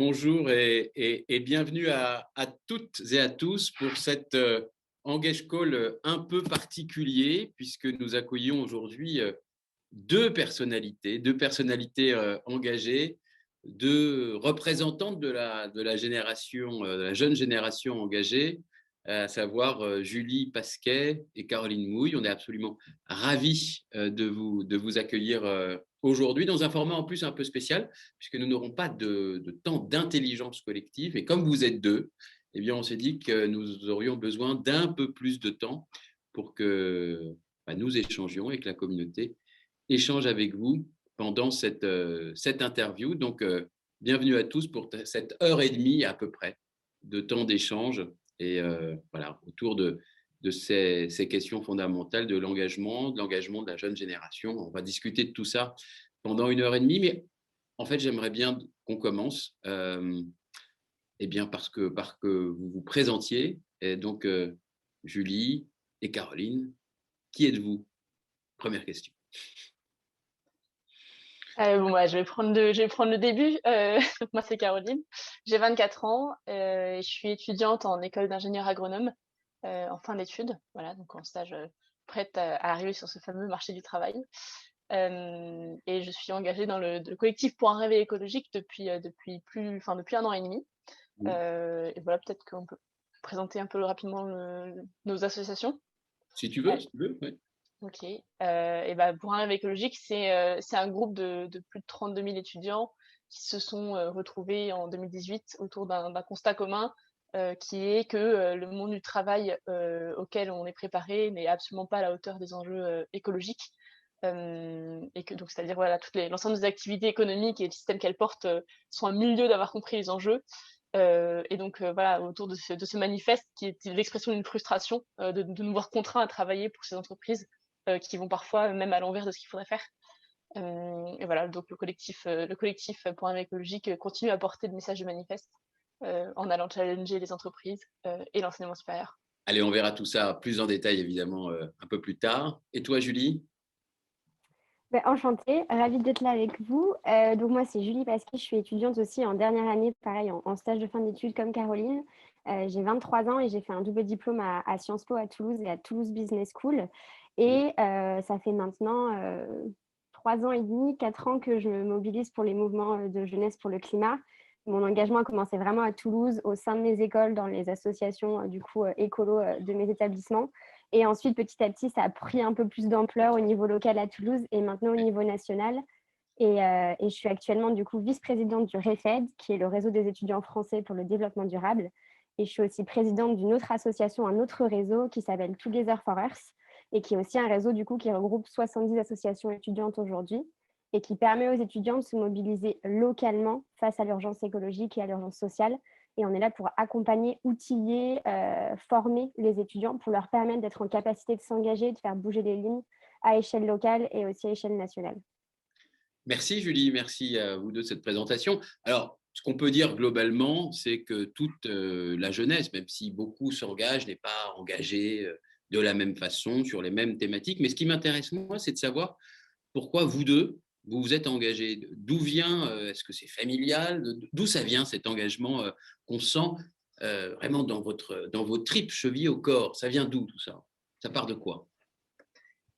Bonjour et bienvenue à toutes et à tous pour cette Engage Call un peu particulier, puisque nous accueillons aujourd'hui deux personnalités engagées, deux représentantes de la génération, de la jeune génération engagée, à savoir Julie Pasquet et Caroline Mouille. On est absolument ravis de vous accueillir aujourd'hui dans un format en plus un peu spécial, puisque nous n'aurons pas de temps d'intelligence collective. Et comme vous êtes deux, eh bien, on s'est dit que nous aurions besoin d'un peu plus de temps pour que nous échangions et que la communauté échange avec vous pendant cette interview. Donc, bienvenue à tous pour cette heure et demie à peu près de temps d'échange et voilà, autour de ces questions fondamentales de l'engagement de la jeune génération. On va discuter de tout ça pendant une heure et demie, mais en fait, j'aimerais bien qu'on commence eh bien parce que vous vous présentiez. Et donc, Julie et Caroline, qui êtes-vous? Première question. Je vais prendre le début. Moi, c'est Caroline. J'ai 24 ans et je suis étudiante en école d'ingénieur agronome en fin d'études. Voilà, donc en stage, prête à arriver sur ce fameux marché du travail. Et je suis engagée dans le collectif Pour un réveil écologique depuis 1 an et demi. Et voilà, peut-être qu'on peut présenter un peu rapidement nos associations. Si tu veux, ouais. Ok. Et bah, pour un rêve écologique, c'est un groupe de plus de 32 000 étudiants qui se sont retrouvés en 2018 autour d'un constat commun qui est que le monde du travail auquel on est préparé n'est absolument pas à la hauteur des enjeux écologiques. Et que donc, c'est-à-dire voilà, l'ensemble des activités économiques et le système qu'elles portent sont un milieu d'avoir compris les enjeux. Et donc voilà, autour de ce manifeste qui est l'expression d'une frustration de nous voir contraints à travailler pour ces entreprises qui vont parfois même à l'envers de ce qu'il faudrait faire. Et voilà, donc le collectif Pour un écologique continue à porter le message du manifeste en allant challenger les entreprises et l'enseignement supérieur. Allez, on verra tout ça plus en détail, évidemment, un peu plus tard. Et toi, Julie? Enchantée, ravie d'être là avec vous. Donc moi, c'est Julie Pasquet, je suis étudiante aussi en dernière année, pareil, en stage de fin d'études comme Caroline. J'ai 23 ans et j'ai fait un double diplôme à Sciences Po à Toulouse et à Toulouse Business School. Et ça fait maintenant 3 ans et demi, 4 ans que je me mobilise pour les mouvements de jeunesse pour le climat. Mon engagement a commencé vraiment à Toulouse, au sein de mes écoles, dans les associations écolo de mes établissements. Et ensuite, petit à petit, ça a pris un peu plus d'ampleur au niveau local à Toulouse et maintenant au niveau national. Et je suis actuellement du coup vice-présidente du REFED, qui est le réseau des étudiants français pour le développement durable. Et je suis aussi présidente d'une autre association, un autre réseau qui s'appelle Together for Earth et qui est aussi un réseau du coup qui regroupe 70 associations étudiantes aujourd'hui et qui permet aux étudiants de se mobiliser localement face à l'urgence écologique et à l'urgence sociale. Et on est là pour accompagner, outiller, former les étudiants pour leur permettre d'être en capacité de s'engager, de faire bouger les lignes à échelle locale et aussi à échelle nationale. Merci, Julie. Merci à vous deux de cette présentation. Alors, ce qu'on peut dire globalement, c'est que toute la jeunesse, même si beaucoup s'engagent, n'est pas engagée de la même façon, sur les mêmes thématiques. Mais ce qui m'intéresse, moi, c'est de savoir pourquoi vous deux, vous vous êtes engagés. D'où vient, est-ce que c'est familial? D'où ça vient cet engagement qu'on sent vraiment dans vos tripes chevillées au corps? Ça vient d'où tout ça? Ça part de quoi?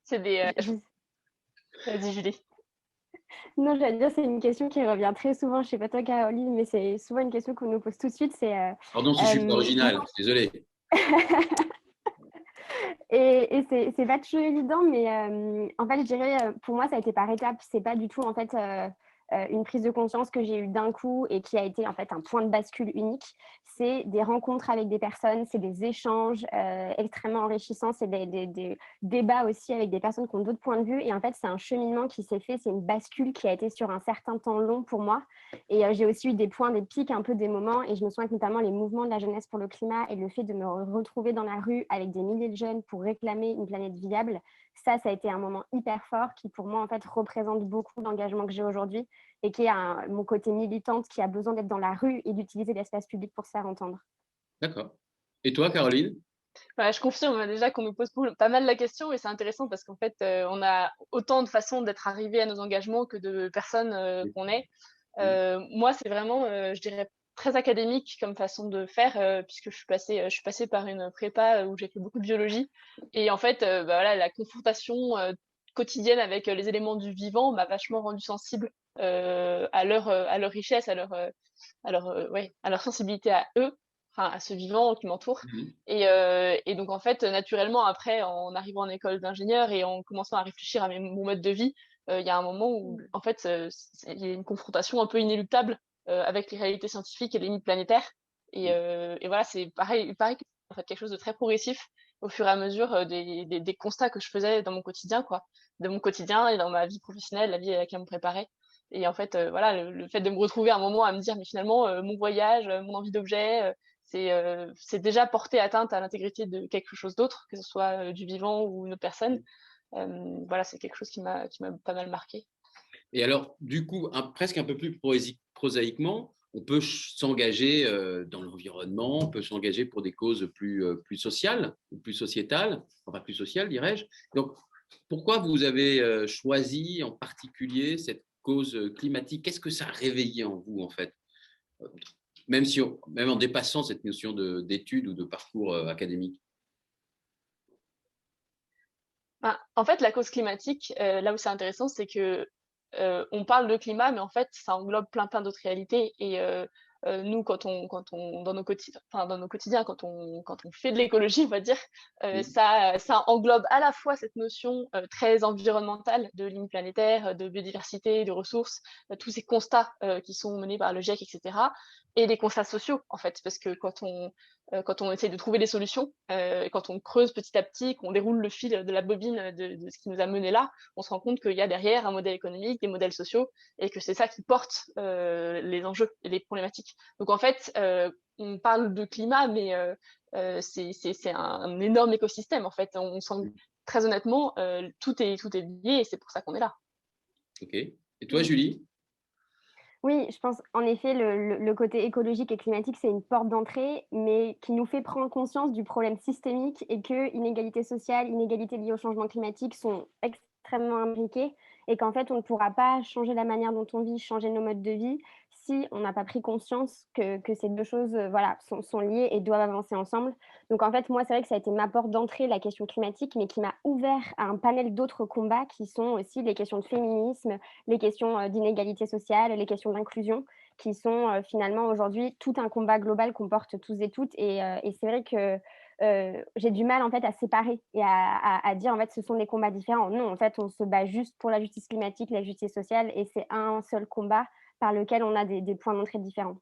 C'est des. Vas-y, Julie. Non, j'allais dire, c'est une question qui revient très souvent. Je ne sais pas toi, Caroline, mais c'est souvent une question qu'on nous pose tout de suite. Pardon si je suis pas original, désolé. Et c'est pas toujours évident, mais en fait, je dirais, pour moi, ça a été par étapes. C'est pas du tout, en fait, une prise de conscience que j'ai eue d'un coup et qui a été, en fait, un point de bascule unique. C'est des rencontres avec des personnes, c'est des échanges extrêmement enrichissants, c'est des débats aussi avec des personnes qui ont d'autres points de vue. Et en fait, c'est un cheminement qui s'est fait, c'est une bascule qui a été sur un certain temps long pour moi. Et j'ai aussi eu des points, des pics, un peu des moments. Et je me souviens que notamment les mouvements de la jeunesse pour le climat et le fait de me retrouver dans la rue avec des milliers de jeunes pour réclamer une planète viable, ça a été un moment hyper fort qui, pour moi, en fait, représente beaucoup l'engagement que j'ai aujourd'hui et qui est mon côté militante qui a besoin d'être dans la rue et d'utiliser l'espace public pour se faire entendre. D'accord. Et toi, Caroline? Je confirme déjà qu'on nous pose pas mal la question et c'est intéressant parce qu'en fait, on a autant de façons d'être arrivé à nos engagements que de personnes qu'on est. Moi, c'est vraiment, je dirais, très académique comme façon de faire, puisque je suis passée par une prépa où j'ai fait beaucoup de biologie. Et en fait, bah, voilà, la confrontation quotidienne avec les éléments du vivant m'a vachement rendue sensible à leur richesse, ouais, à leur sensibilité à eux, enfin à ce vivant qui m'entoure. Mhm. Et donc en fait, naturellement, après, en arrivant en école d'ingénieur et en commençant à réfléchir à mon mode de vie, il y a un moment où en fait, il y a une confrontation un peu inéluctable avec les réalités scientifiques et les limites planétaires. Et voilà, c'est pareil, en fait, quelque chose de très progressif au fur et à mesure des constats que je faisais dans mon quotidien, quoi, de mon quotidien et dans ma vie professionnelle, la vie à laquelle on me préparait. Et en fait, voilà, le fait de me retrouver à un moment à me dire, mais finalement, mon voyage, mon envie d'objet, c'est déjà porter atteinte à l'intégrité de quelque chose d'autre, que ce soit du vivant ou une autre personne. Voilà, c'est quelque chose qui m'a pas mal marqué. Et alors, du coup, presque un peu plus prosaïquement, on peut s'engager dans l'environnement, on peut s'engager pour des causes plus sociales ou plus sociétales, enfin plus sociales, dirais-je. Donc, pourquoi vous avez choisi en particulier cette cause climatique? Qu'est-ce que ça a réveillé en vous, en fait? Même, même en dépassant cette notion d'études ou de parcours académique. Ben, en fait, la cause climatique, là où c'est intéressant, c'est que on parle de climat, mais en fait, ça englobe plein d'autres réalités. Et nous, quand on dans nos quotidiens, quand on fait de l'écologie, on va dire, ça englobe à la fois cette notion très environnementale de ligne planétaire, de biodiversité, de ressources, tous ces constats qui sont menés par le GIEC, etc. Et des constats sociaux, en fait, parce que quand on essaye de trouver des solutions, quand on creuse petit à petit, qu'on déroule le fil de la bobine de ce qui nous a mené là, on se rend compte qu'il y a derrière un modèle économique, des modèles sociaux, et que c'est ça qui porte les enjeux et les problématiques. Donc en fait, on parle de climat, mais c'est un énorme écosystème. En fait, on sent très honnêtement, tout est lié, et c'est pour ça qu'on est là. Ok. Et toi, Julie? Oui, je pense en effet le côté écologique et climatique, c'est une porte d'entrée, mais qui nous fait prendre conscience du problème systémique et que inégalité sociale, inégalité liée au changement climatique sont extrêmement imbriquées et qu'en fait, on ne pourra pas changer la manière dont on vit, changer nos modes de vie si on n'a pas pris conscience que ces 2 choses, voilà, sont liées et doivent avancer ensemble. Donc en fait, moi, c'est vrai que ça a été ma porte d'entrée, la question climatique, mais qui m'a ouvert à un panel d'autres combats qui sont aussi les questions de féminisme, les questions d'inégalité sociale, les questions d'inclusion, qui sont finalement aujourd'hui tout un combat global qu'on porte tous et toutes. Et c'est vrai que j'ai du mal en fait à séparer et à dire en fait ce sont des combats différents. Non, en fait, on se bat juste pour la justice climatique, la justice sociale, et c'est un seul combat par lequel on a des points d'entrée différents.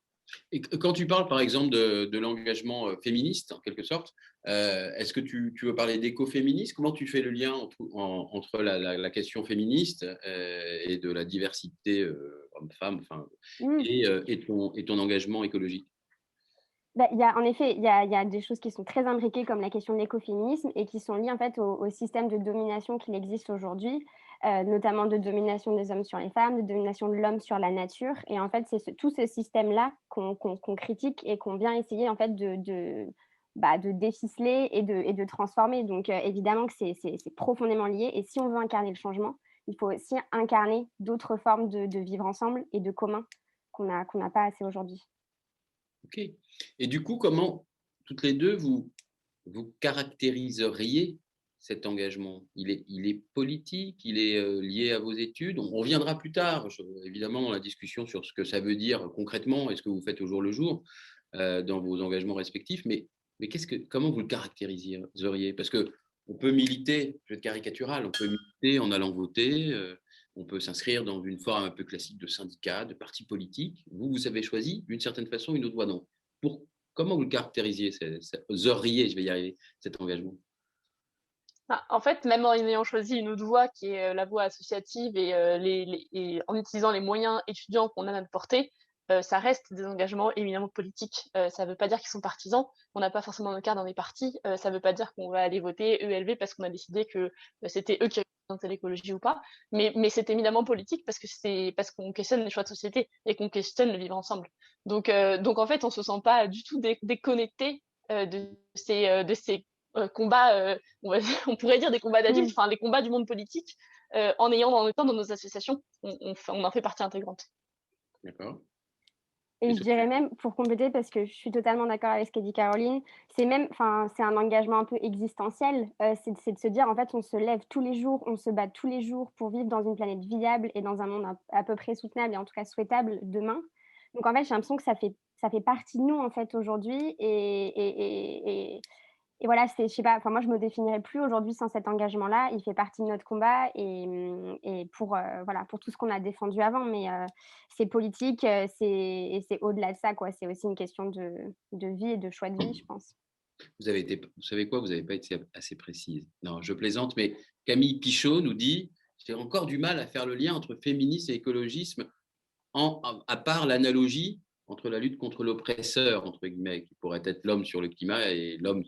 Et quand tu parles, par exemple, de l'engagement féministe, en quelque sorte, est-ce que tu veux parler d'écoféminisme? Comment tu fais le lien entre la question féministe et de la diversité homme-femme, enfin, Mmh. et ton engagement écologique? Bah, il y a en effet, il y a des choses qui sont très imbriquées comme la question de l'écoféminisme et qui sont liées en fait au système de domination qu'il existe aujourd'hui, notamment de domination des hommes sur les femmes, de domination de l'homme sur la nature. Et en fait, c'est tout ce système-là qu'on critique et qu'on vient essayer en fait de déficeler et de transformer. Donc évidemment que c'est profondément lié, et si on veut incarner le changement, il faut aussi incarner d'autres formes de vivre ensemble et de commun qu'on n'a pas assez aujourd'hui. Ok. Et du coup, comment, toutes les deux, vous caractériseriez cet engagement? Il est politique, il est lié à vos études. On reviendra plus tard, évidemment, dans la discussion sur ce que ça veut dire concrètement et ce que vous faites au jour le jour dans vos engagements respectifs. Mais comment vous le caractériseriez? Parce que on peut militer, je vais être caricatural, on peut militer en allant voter, on peut s'inscrire dans une forme un peu classique de syndicat, de parti politique. Vous avez choisi d'une certaine façon, une autre voie non. Pour, comment vous le caractérisiez, je vais y arriver, cet engagement? Ah, en fait, même en ayant choisi une autre voie qui est la voie associative et, et en utilisant les moyens étudiants qu'on a à notre portée, ça reste des engagements éminemment politiques. Ça ne veut pas dire qu'ils sont partisans. On n'a pas forcément nos cartes dans les partis. Ça ne veut pas dire qu'on va aller voter ELV parce qu'on a décidé que c'était eux qui représentaient l'écologie ou pas. Mais c'est éminemment politique parce que c'est parce qu'on questionne les choix de société et qu'on questionne le vivre ensemble. Donc en fait, on se sent pas du tout déconnecté de ces combats, on pourrait dire des combats d'adultes, Mmh. enfin les combats du monde politique, en étant dans nos associations, on en fait partie intégrante. D'accord. Et je dirais même, pour compléter, parce que je suis totalement d'accord avec ce qu'a dit Caroline, c'est même, enfin, c'est un engagement un peu existentiel. C'est de se dire, en fait, on se lève tous les jours, on se bat tous les jours pour vivre dans une planète viable et dans un monde à peu près soutenable et en tout cas souhaitable demain. Donc, en fait, j'ai l'impression que ça fait partie de nous, en fait, aujourd'hui. Et voilà, je sais pas, enfin moi je me définirais plus aujourd'hui sans cet engagement-là. Il fait partie de notre combat et pour, voilà, pour tout ce qu'on a défendu avant, mais c'est politique, c'est au-delà de ça, quoi. C'est aussi une question de vie et de choix de vie, je pense. Vous savez quoi? Vous n'avez pas été assez précise. Non, je plaisante, mais Camille Pichot nous dit: «J'ai encore du mal à faire le lien entre féminisme et écologisme, à part l'analogie entre la lutte contre l'oppresseur, entre guillemets, qui pourrait être l'homme sur le climat et l'homme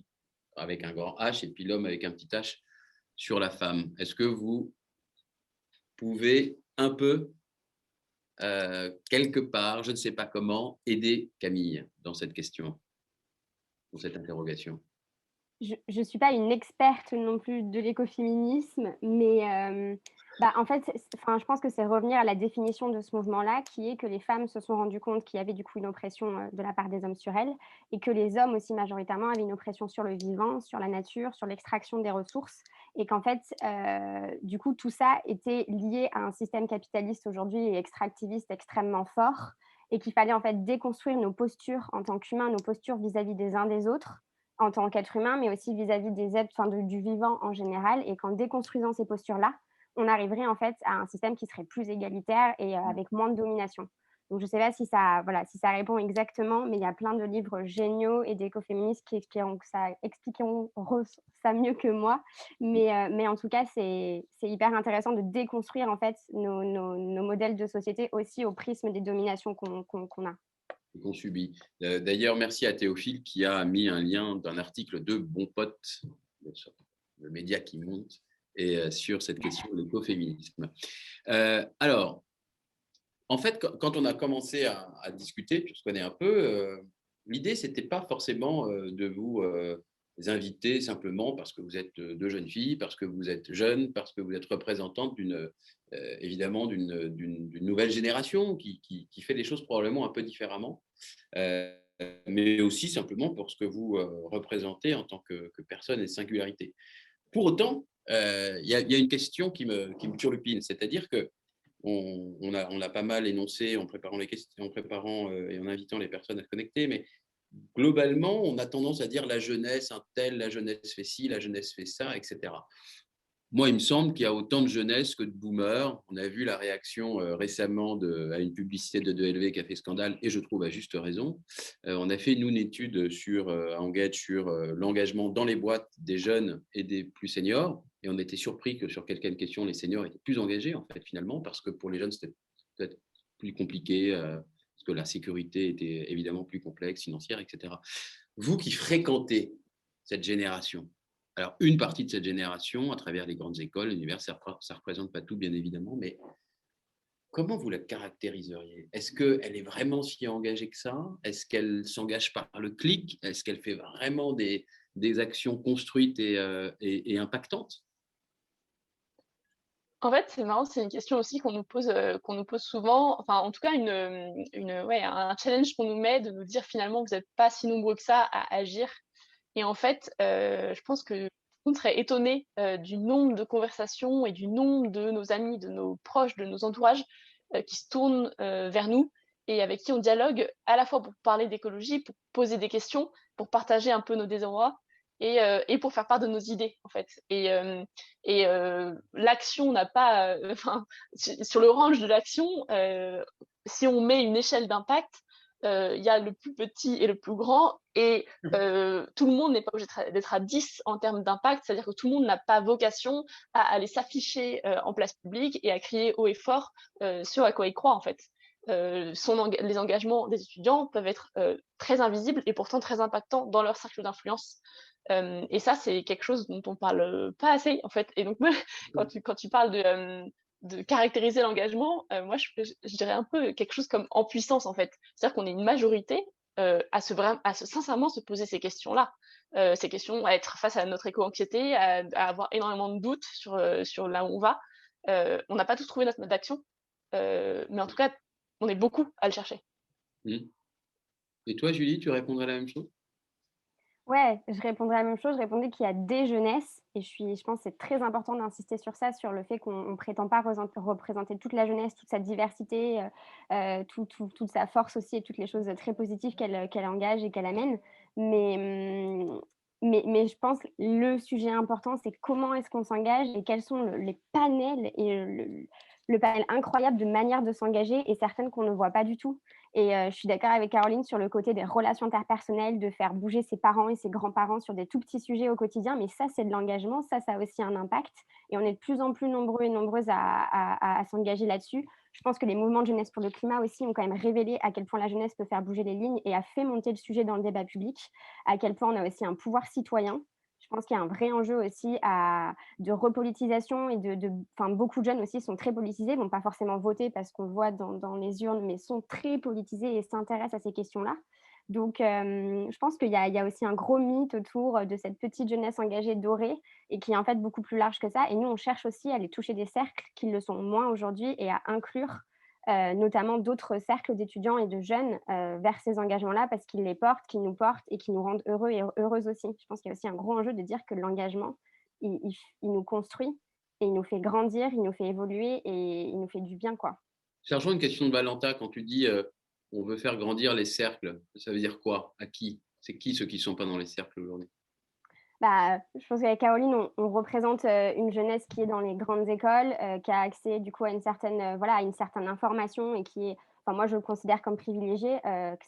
avec un grand H et puis l'homme avec un petit H sur la femme». Est-ce que vous pouvez un peu, quelque part, je ne sais pas comment, aider Camille dans cette question, dans cette interrogation? Je suis pas une experte non plus de l'écoféminisme, mais bah, en fait, enfin, je pense que c'est revenir à la définition de ce mouvement-là, qui est que les femmes se sont rendues compte qu'il y avait du coup une oppression, de la part des hommes sur elles et que les hommes aussi majoritairement avaient une oppression sur le vivant, sur la nature, sur l'extraction des ressources et qu'en fait, du coup, tout ça était lié à un système capitaliste aujourd'hui et extractiviste extrêmement fort et qu'il fallait en fait déconstruire nos postures en tant qu'humains, nos postures vis-à-vis des uns des autres en tant qu'être humain, mais aussi vis-à-vis des êtres, enfin du vivant en général, et qu'en déconstruisant ces postures-là, on arriverait en fait à un système qui serait plus égalitaire et avec moins de domination. Donc je ne sais pas si ça, voilà, si ça répond exactement, mais il y a plein de livres géniaux et d'écoféministes qui expliqueront ça mieux que moi. Mais en tout cas, c'est hyper intéressant de déconstruire en fait nos modèles de société aussi au prisme des dominations qu'on a. Qu'on subit. D'ailleurs, merci à Théophile qui a mis un lien d'un article de Bon Pote, le média qui monte, et sur cette question de l'écoféminisme. Alors, en fait, quand on a commencé à discuter, puis on se connaît un peu, l'idée, c'était pas forcément de vous inviter simplement parce que vous êtes deux jeunes filles, parce que vous êtes jeunes, parce que vous êtes représentantes évidemment d'une nouvelle génération qui fait les choses probablement un peu différemment, euh, mais aussi simplement pour ce que vous représentez en tant que personne et singularité. Pour autant, il y a une question qui me turlupine, c'est-à-dire que on l'a pas mal énoncé en préparant les questions, en préparant et en invitant les personnes à se connecter, mais globalement, on a tendance à dire la jeunesse, un tel, la jeunesse fait ci, la jeunesse fait ça, etc. Moi, il me semble qu'il y a autant de jeunesse que de boomers. On a vu la réaction récemment à une publicité de 2LV qui a fait scandale, et je trouve à juste raison. On a fait, nous, une étude à Engage sur l'engagement dans les boîtes des jeunes et des plus seniors. Et on était surpris que sur quelques questions, les seniors étaient plus engagés, en fait, finalement, parce que pour les jeunes, c'était peut-être plus compliqué, parce que la sécurité était évidemment plus complexe, financière, etc. Vous qui fréquentez cette génération, alors, une partie de cette génération, à travers les grandes écoles, l'univers, ça ne représente pas tout, bien évidemment, mais comment vous la caractériseriez? Est-ce qu'elle est vraiment si engagée que ça? Est-ce qu'elle s'engage par le clic? Est-ce qu'elle fait vraiment des actions construites et impactantes? En fait, c'est marrant, c'est une question aussi qu'on nous pose souvent. Enfin, en tout cas, ouais, un challenge qu'on nous met de nous dire finalement, vous n'êtes pas si nombreux que ça à agir. Et en fait, je pense que tout le monde serait étonné du nombre de conversations et du nombre de nos amis, de nos proches, de nos entourages qui se tournent vers nous et avec qui on dialogue à la fois pour parler d'écologie, pour poser des questions, pour partager un peu nos désarrois et pour faire part de nos idées, en fait. L'action n'a pas, enfin, sur le range de l'action, si on met une échelle d'impact, il y a le plus petit et le plus grand, et tout le monde n'est pas obligé d'être à 10 en termes d'impact, c'est-à-dire que tout le monde n'a pas vocation à aller s'afficher en place publique et à crier haut et fort ce à quoi il croit, en fait. Les engagements des étudiants peuvent être très invisibles et pourtant très impactants dans leur cercle d'influence. Et ça, c'est quelque chose dont on parle pas assez, en fait. Et donc, moi, quand tu parles de caractériser l'engagement, moi, je dirais un peu quelque chose comme en puissance, en fait. C'est-à-dire qu'on est une majorité à sincèrement se poser ces questions-là. Ces questions, à être face à notre éco-anxiété, à avoir énormément de doutes sur là où on va. On n'a pas tous trouvé notre mode d'action. Mais en tout cas, on est beaucoup à le chercher. Et toi, Julie, tu répondrais la même chose? Ouais, je répondrais la même chose. Je répondais qu'il y a des jeunesses et je pense que c'est très important d'insister sur ça, sur le fait qu'on ne prétend pas représenter toute la jeunesse, toute sa diversité, toute sa force aussi et toutes les choses très positives qu'elle engage et qu'elle amène. Mais, mais je pense que le sujet important, c'est comment est-ce qu'on s'engage et quels sont les panels et le panel incroyable de manières de s'engager et certaines qu'on ne voit pas du tout. Et je suis d'accord avec Caroline sur le côté des relations interpersonnelles, de faire bouger ses parents et ses grands-parents sur des tout petits sujets au quotidien, mais ça, c'est de l'engagement, ça a aussi un impact et on est de plus en plus nombreux et nombreuses à s'engager là-dessus. Je pense que les mouvements de jeunesse pour le climat aussi ont quand même révélé à quel point la jeunesse peut faire bouger les lignes et a fait monter le sujet dans le débat public, à quel point on a aussi un pouvoir citoyen. Je pense qu'il y a un vrai enjeu aussi de repolitisation et beaucoup de jeunes aussi sont très politisés, vont pas forcément voter parce qu'on le voit dans les urnes, mais sont très politisés et s'intéressent à ces questions-là. Donc, je pense qu'il y a aussi un gros mythe autour de cette petite jeunesse engagée dorée et qui est en fait beaucoup plus large que ça. Et nous, on cherche aussi à aller toucher des cercles qui le sont moins aujourd'hui et à inclure notamment d'autres cercles d'étudiants et de jeunes vers ces engagements-là parce qu'ils les portent, qu'ils nous portent et qui nous rendent heureux et heureuses aussi. Je pense qu'il y a aussi un gros enjeu de dire que l'engagement, il nous construit et il nous fait grandir, il nous fait évoluer et il nous fait du bien, quoi. Ça rejoint une question de Valentin quand tu dis on veut faire grandir les cercles. Ça veut dire quoi? À qui? C'est qui ceux qui ne sont pas dans les cercles aujourd'hui? Je pense qu'avec Caroline, on représente une jeunesse qui est dans les grandes écoles, qui a accès du coup à une certaine, à une certaine information et qui est, enfin moi je le considère comme privilégié,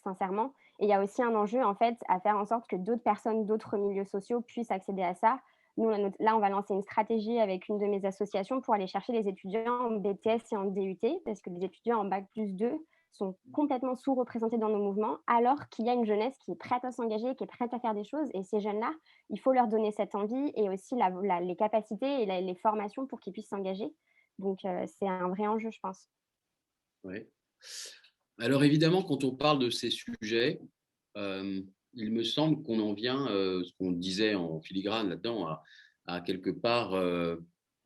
sincèrement. Et il y a aussi un enjeu en fait à faire en sorte que d'autres personnes, d'autres milieux sociaux puissent accéder à ça. Nous, là, on va lancer une stratégie avec une de mes associations pour aller chercher les étudiants en BTS et en DUT, parce que les étudiants en Bac+2 sont complètement sous-représentés dans nos mouvements, alors qu'il y a une jeunesse qui est prête à s'engager, qui est prête à faire des choses. Et ces jeunes-là, il faut leur donner cette envie et aussi les capacités et les formations pour qu'ils puissent s'engager. Donc, c'est un vrai enjeu, je pense. Ouais. Alors évidemment, quand on parle de ces sujets, il me semble qu'on en vient, ce qu'on disait en filigrane là-dedans, à quelque part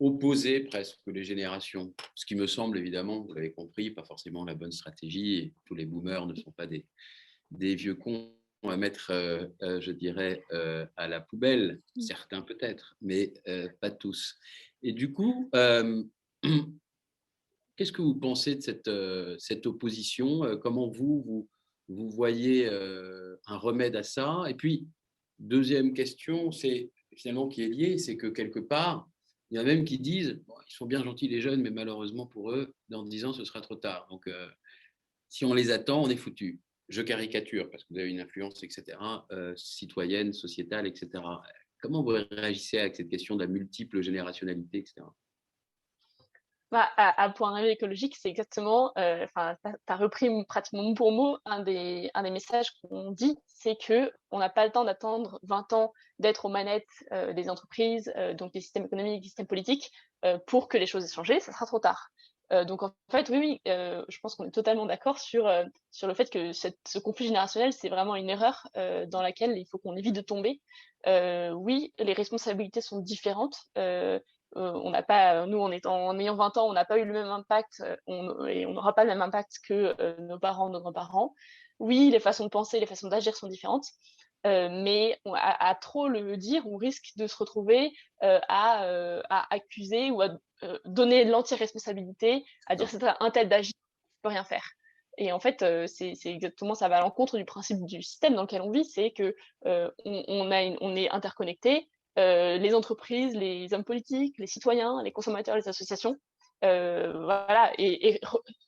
opposer presque les générations. Ce qui me semble évidemment, vous l'avez compris, pas forcément la bonne stratégie. Et tous les boomers ne sont pas des vieux cons à mettre, je dirais, à la poubelle. Certains peut-être, mais pas tous. Et du coup, qu'est-ce que vous pensez de cette opposition? Comment vous voyez un remède à ça? Et puis, deuxième question, c'est finalement qui est liée, c'est que quelque part, il y en a même qui disent, bon, ils sont bien gentils les jeunes, mais malheureusement pour eux, dans 10 ans, ce sera trop tard. Donc, si on les attend, on est foutu. Je caricature parce que vous avez une influence, etc., citoyenne, sociétale, etc. Comment vous réagissez avec cette question de la multiple générationnalité, etc.? À Point Réveil écologique, c'est exactement, tu as repris pratiquement mot pour mot un des messages qu'on dit, c'est qu'on n'a pas le temps d'attendre 20 ans d'être aux manettes des entreprises, donc des systèmes économiques, des systèmes politiques, pour que les choses aient changé, ça sera trop tard. Donc en fait, oui, je pense qu'on est totalement d'accord sur le fait que ce conflit générationnel, c'est vraiment une erreur dans laquelle il faut qu'on évite de tomber. Oui, les responsabilités sont différentes. On n'a pas, nous, en ayant 20 ans, on n'a pas eu le même impact et on n'aura pas le même impact que nos parents, nos grands-parents. Oui, les façons de penser, les façons d'agir sont différentes, mais à trop le dire, on risque de se retrouver à accuser ou à donner l'anti-responsabilité, à dire c'est un tel d'agir, il ne peut rien faire. Et en fait, c'est exactement, ça va à l'encontre du principe du système dans lequel on vit, c'est que on est interconnectés, les entreprises, les hommes politiques, les citoyens, les consommateurs, les associations. Voilà, et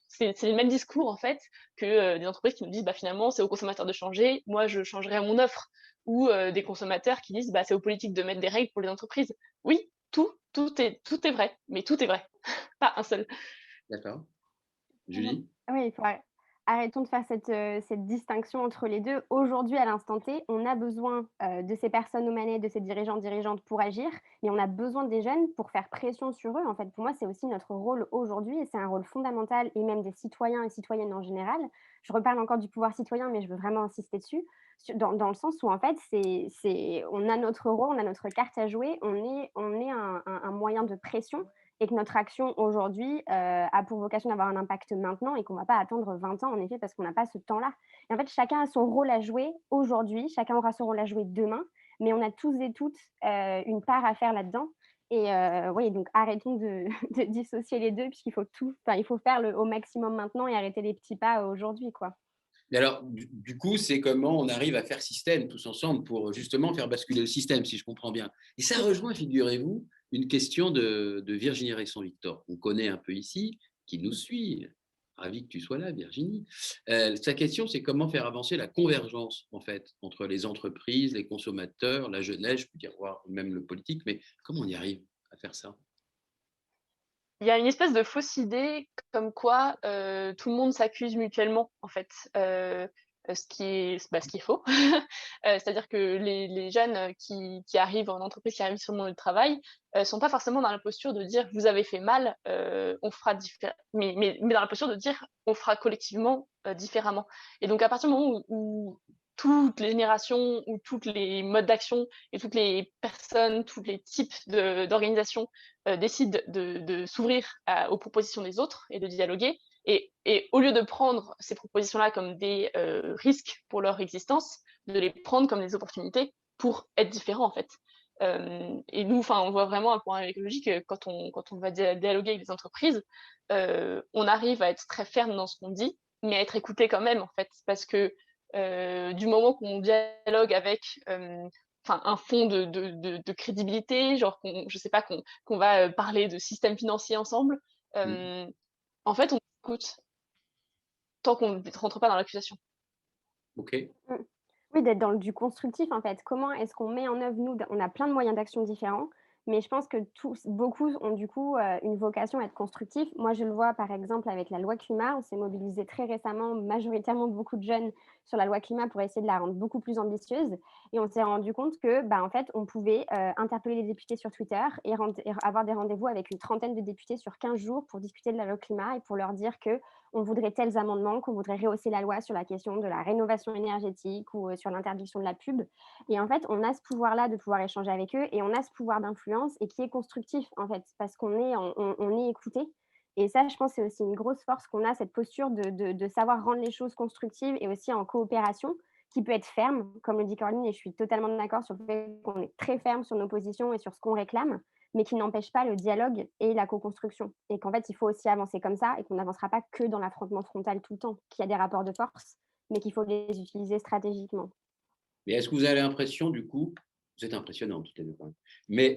c'est le même discours en fait que des entreprises qui nous disent finalement c'est aux consommateurs de changer, moi je changerai mon offre, ou des consommateurs qui disent c'est aux politiques de mettre des règles pour les entreprises. Oui, tout est vrai, mais tout est vrai, pas un seul. D'accord. Julie? Oui, il faut arrêtons de faire cette distinction entre les deux. Aujourd'hui, à l'instant T, on a besoin de ces personnes aux manettes, de ces dirigeants, dirigeantes pour agir, mais on a besoin des jeunes pour faire pression sur eux. En fait, pour moi, c'est aussi notre rôle aujourd'hui et c'est un rôle fondamental et même des citoyens et citoyennes en général. Je reparle encore du pouvoir citoyen, mais je veux vraiment insister dessus, dans le sens où, en fait, on a notre rôle, on a notre carte à jouer, on est un moyen de pression et que notre action aujourd'hui a pour vocation d'avoir un impact maintenant et qu'on ne va pas attendre 20 ans, en effet, parce qu'on n'a pas ce temps-là. Et en fait, chacun a son rôle à jouer aujourd'hui, chacun aura son rôle à jouer demain, mais on a tous et toutes une part à faire là-dedans. Et oui, donc arrêtons de, de dissocier les deux, puisqu'il faut il faut faire au maximum maintenant et arrêter les petits pas aujourd'hui, quoi. Mais alors, du coup, c'est comment on arrive à faire système tous ensemble pour justement faire basculer le système, si je comprends bien. Et ça rejoint, figurez-vous, une question de Virginie Rexon-Victor, qu'on connaît un peu ici, qui nous suit. Ravi que tu sois là, Virginie. Sa question, c'est comment faire avancer la convergence, en fait, entre les entreprises, les consommateurs, la jeunesse, je peux dire, voire même le politique, mais comment on y arrive à faire ça? Il y a une espèce de fausse idée comme quoi, tout le monde s'accuse mutuellement en fait, ce qui est faux. C'est-à-dire que les jeunes, qui arrivent en entreprise, qui arrivent sur le monde du travail, sont pas forcément dans la posture de dire: «Vous avez fait mal, on fera mais dans la posture de dire: «On fera collectivement, différemment». Et donc à partir du moment où toutes les générations, ou toutes les modes d'action et toutes les personnes, tous les types d'organisations décident de s'ouvrir aux propositions des autres et de dialoguer. Et au lieu de prendre ces propositions-là comme des risques pour leur existence, de les prendre comme des opportunités pour être différents, en fait. Et nous, on voit vraiment un point écologique quand on va dialoguer avec des entreprises, on arrive à être très ferme dans ce qu'on dit, mais à être écouté quand même, en fait, parce que du moment qu'on dialogue avec un fond de crédibilité, genre je sais pas, qu'on va parler de système financier ensemble, Mm. en fait, on écoute tant qu'on ne rentre pas dans l'accusation. OK. Mmh. Oui, d'être dans du constructif, en fait. Comment est-ce qu'on met en œuvre, nous, on a plein de moyens d'action différents, mais je pense que beaucoup ont du coup une vocation à être constructifs. Moi, je le vois par exemple avec la loi climat. On s'est mobilisé très récemment, majoritairement beaucoup de jeunes, sur la loi climat pour essayer de la rendre beaucoup plus ambitieuse. Et on s'est rendu compte que, bah, en fait, on pouvait interpeller les députés sur Twitter et avoir des rendez-vous avec une trentaine de députés sur 15 jours pour discuter de la loi climat et pour leur dire que on voudrait tels amendements, qu'on voudrait rehausser la loi sur la question de la rénovation énergétique ou sur l'interdiction de la pub. Et en fait, on a ce pouvoir-là de pouvoir échanger avec eux et on a ce pouvoir d'influence et qui est constructif, en fait, parce on est écouté. Et ça, je pense, c'est aussi une grosse force qu'on a, cette posture de savoir rendre les choses constructives et aussi en coopération, qui peut être ferme, comme le dit Corinne, et je suis totalement d'accord sur le fait qu'on est très ferme sur nos positions et sur ce qu'on réclame, mais qui n'empêche pas le dialogue et la co-construction. Et qu'en fait, il faut aussi avancer comme ça et qu'on n'avancera pas que dans l'affrontement frontal tout le temps, qu'il y a des rapports de force, mais qu'il faut les utiliser stratégiquement. Mais est-ce que vous avez l'impression, du coup, vous êtes impressionnante toutes les deux quand même, mais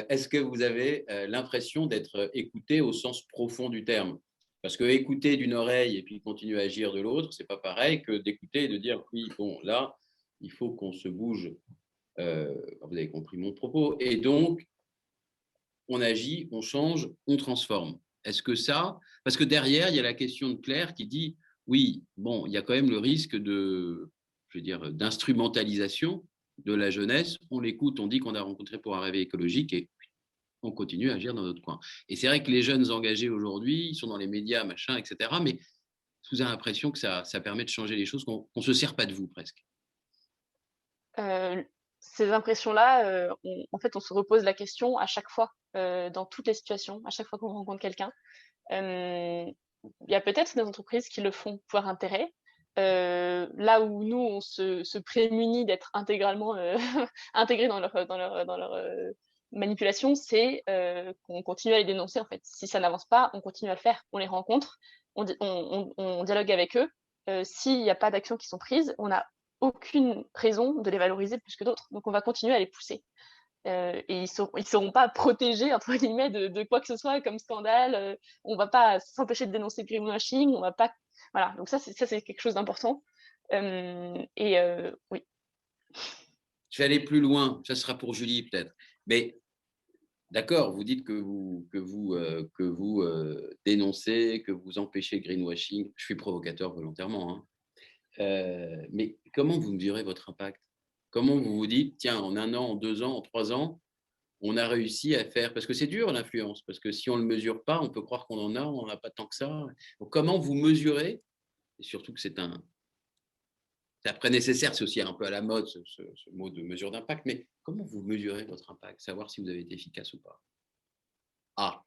est-ce que vous avez l'impression d'être écouté au sens profond du terme? Parce que écouter d'une oreille et puis continuer à agir de l'autre, c'est pas pareil que d'écouter et de dire oui, bon, là, il faut qu'on se bouge. Vous avez compris mon propos. Et donc, on agit, on change, on transforme. Est-ce que ça, parce que derrière, il y a la question de Claire qui dit, oui, bon, il y a quand même le risque je veux dire, d'instrumentalisation de la jeunesse. On l'écoute, on dit qu'on a rencontré pour un réveil écologique et on continue à agir dans notre coin. Et c'est vrai que les jeunes engagés aujourd'hui, ils sont dans les médias, machin, etc. Mais vous avez l'impression que ça permet de changer les choses, qu'on ne se sert pas de vous presque. Euh, Ces impressions-là, en fait, on se repose la question à chaque fois, dans toutes les situations, à chaque fois qu'on rencontre quelqu'un. Il y a peut-être des entreprises qui le font pour intérêt. Là où nous, on se prémunit d'être intégralement intégrés dans leur manipulation, c'est qu'on continue à les dénoncer, en fait. Si ça n'avance pas, on continue à le faire. On les rencontre, on dialogue avec eux. S'il n'y a pas d'actions qui sont prises, on n'a aucune raison de les valoriser plus que d'autres. Donc on va continuer à les pousser. Et ils seront pas protégés entre guillemets de quoi que ce soit comme scandale. On va pas s'empêcher de dénoncer le greenwashing. On va pas, voilà. Donc c'est quelque chose d'important. Oui. Je vais aller plus loin, ça sera pour Julie peut-être. Mais d'accord, vous dites que vous dénoncez, que vous empêchez le greenwashing. Je suis provocateur volontairement, hein. Mais comment vous mesurez votre impact? Comment vous vous dites, tiens, en 1 an, en 2 ans, en 3 ans, on a réussi à faire… Parce que c'est dur l'influence, parce que si on ne le mesure pas, on peut croire qu'on en a, on n'en a pas tant que ça. Donc, comment vous mesurez? Et surtout que c'est après nécessaire, c'est aussi un peu à la mode ce mot de mesure d'impact, mais comment vous mesurez votre impact? Savoir si vous avez été efficace ou pas? Ah,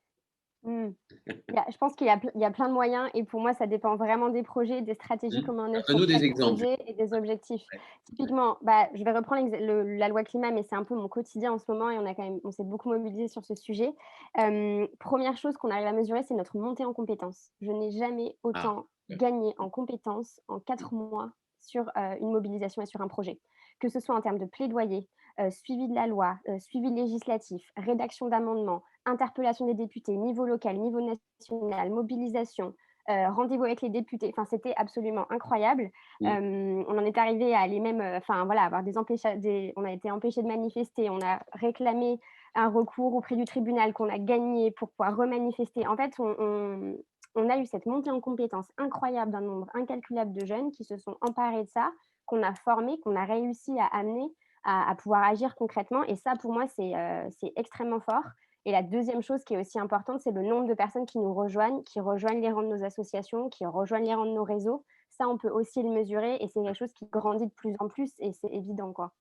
Mmh. Je pense qu'il y a plein de moyens et pour moi, ça dépend vraiment des projets, des stratégies, comment on est sur Donne-nous des chaque exemples. projet et des objectifs. Ouais, ouais. Typiquement, je vais reprendre la loi climat, mais c'est un peu mon quotidien en ce moment et on s'est beaucoup mobilisé sur ce sujet. 1re chose qu'on arrive à mesurer, c'est notre montée en compétences. Je n'ai jamais Ah, autant super. gagné en compétences en 4 mois sur, une mobilisation et sur un projet. Que ce soit en termes de plaidoyer, suivi de la loi, suivi législatif, rédaction d'amendements, interpellation des députés, niveau local, niveau national, mobilisation, rendez-vous avec les députés. Enfin, c'était absolument incroyable. Mmh. On en est arrivé à aller même, enfin voilà, avoir on a été empêchés de manifester, on a réclamé un recours auprès du tribunal qu'on a gagné pour pouvoir remanifester. En fait, on a eu cette montée en compétences incroyable d'un nombre incalculable de jeunes qui se sont emparés de ça, qu'on a formés, qu'on a réussi à amener à pouvoir agir concrètement et ça, pour moi, c'est extrêmement fort. Et la deuxième chose qui est aussi importante, c'est le nombre de personnes qui nous rejoignent, qui rejoignent les rangs de nos associations, qui rejoignent les rangs de nos réseaux. Ça, on peut aussi le mesurer et c'est quelque chose qui grandit de plus en plus et c'est évident, quoi.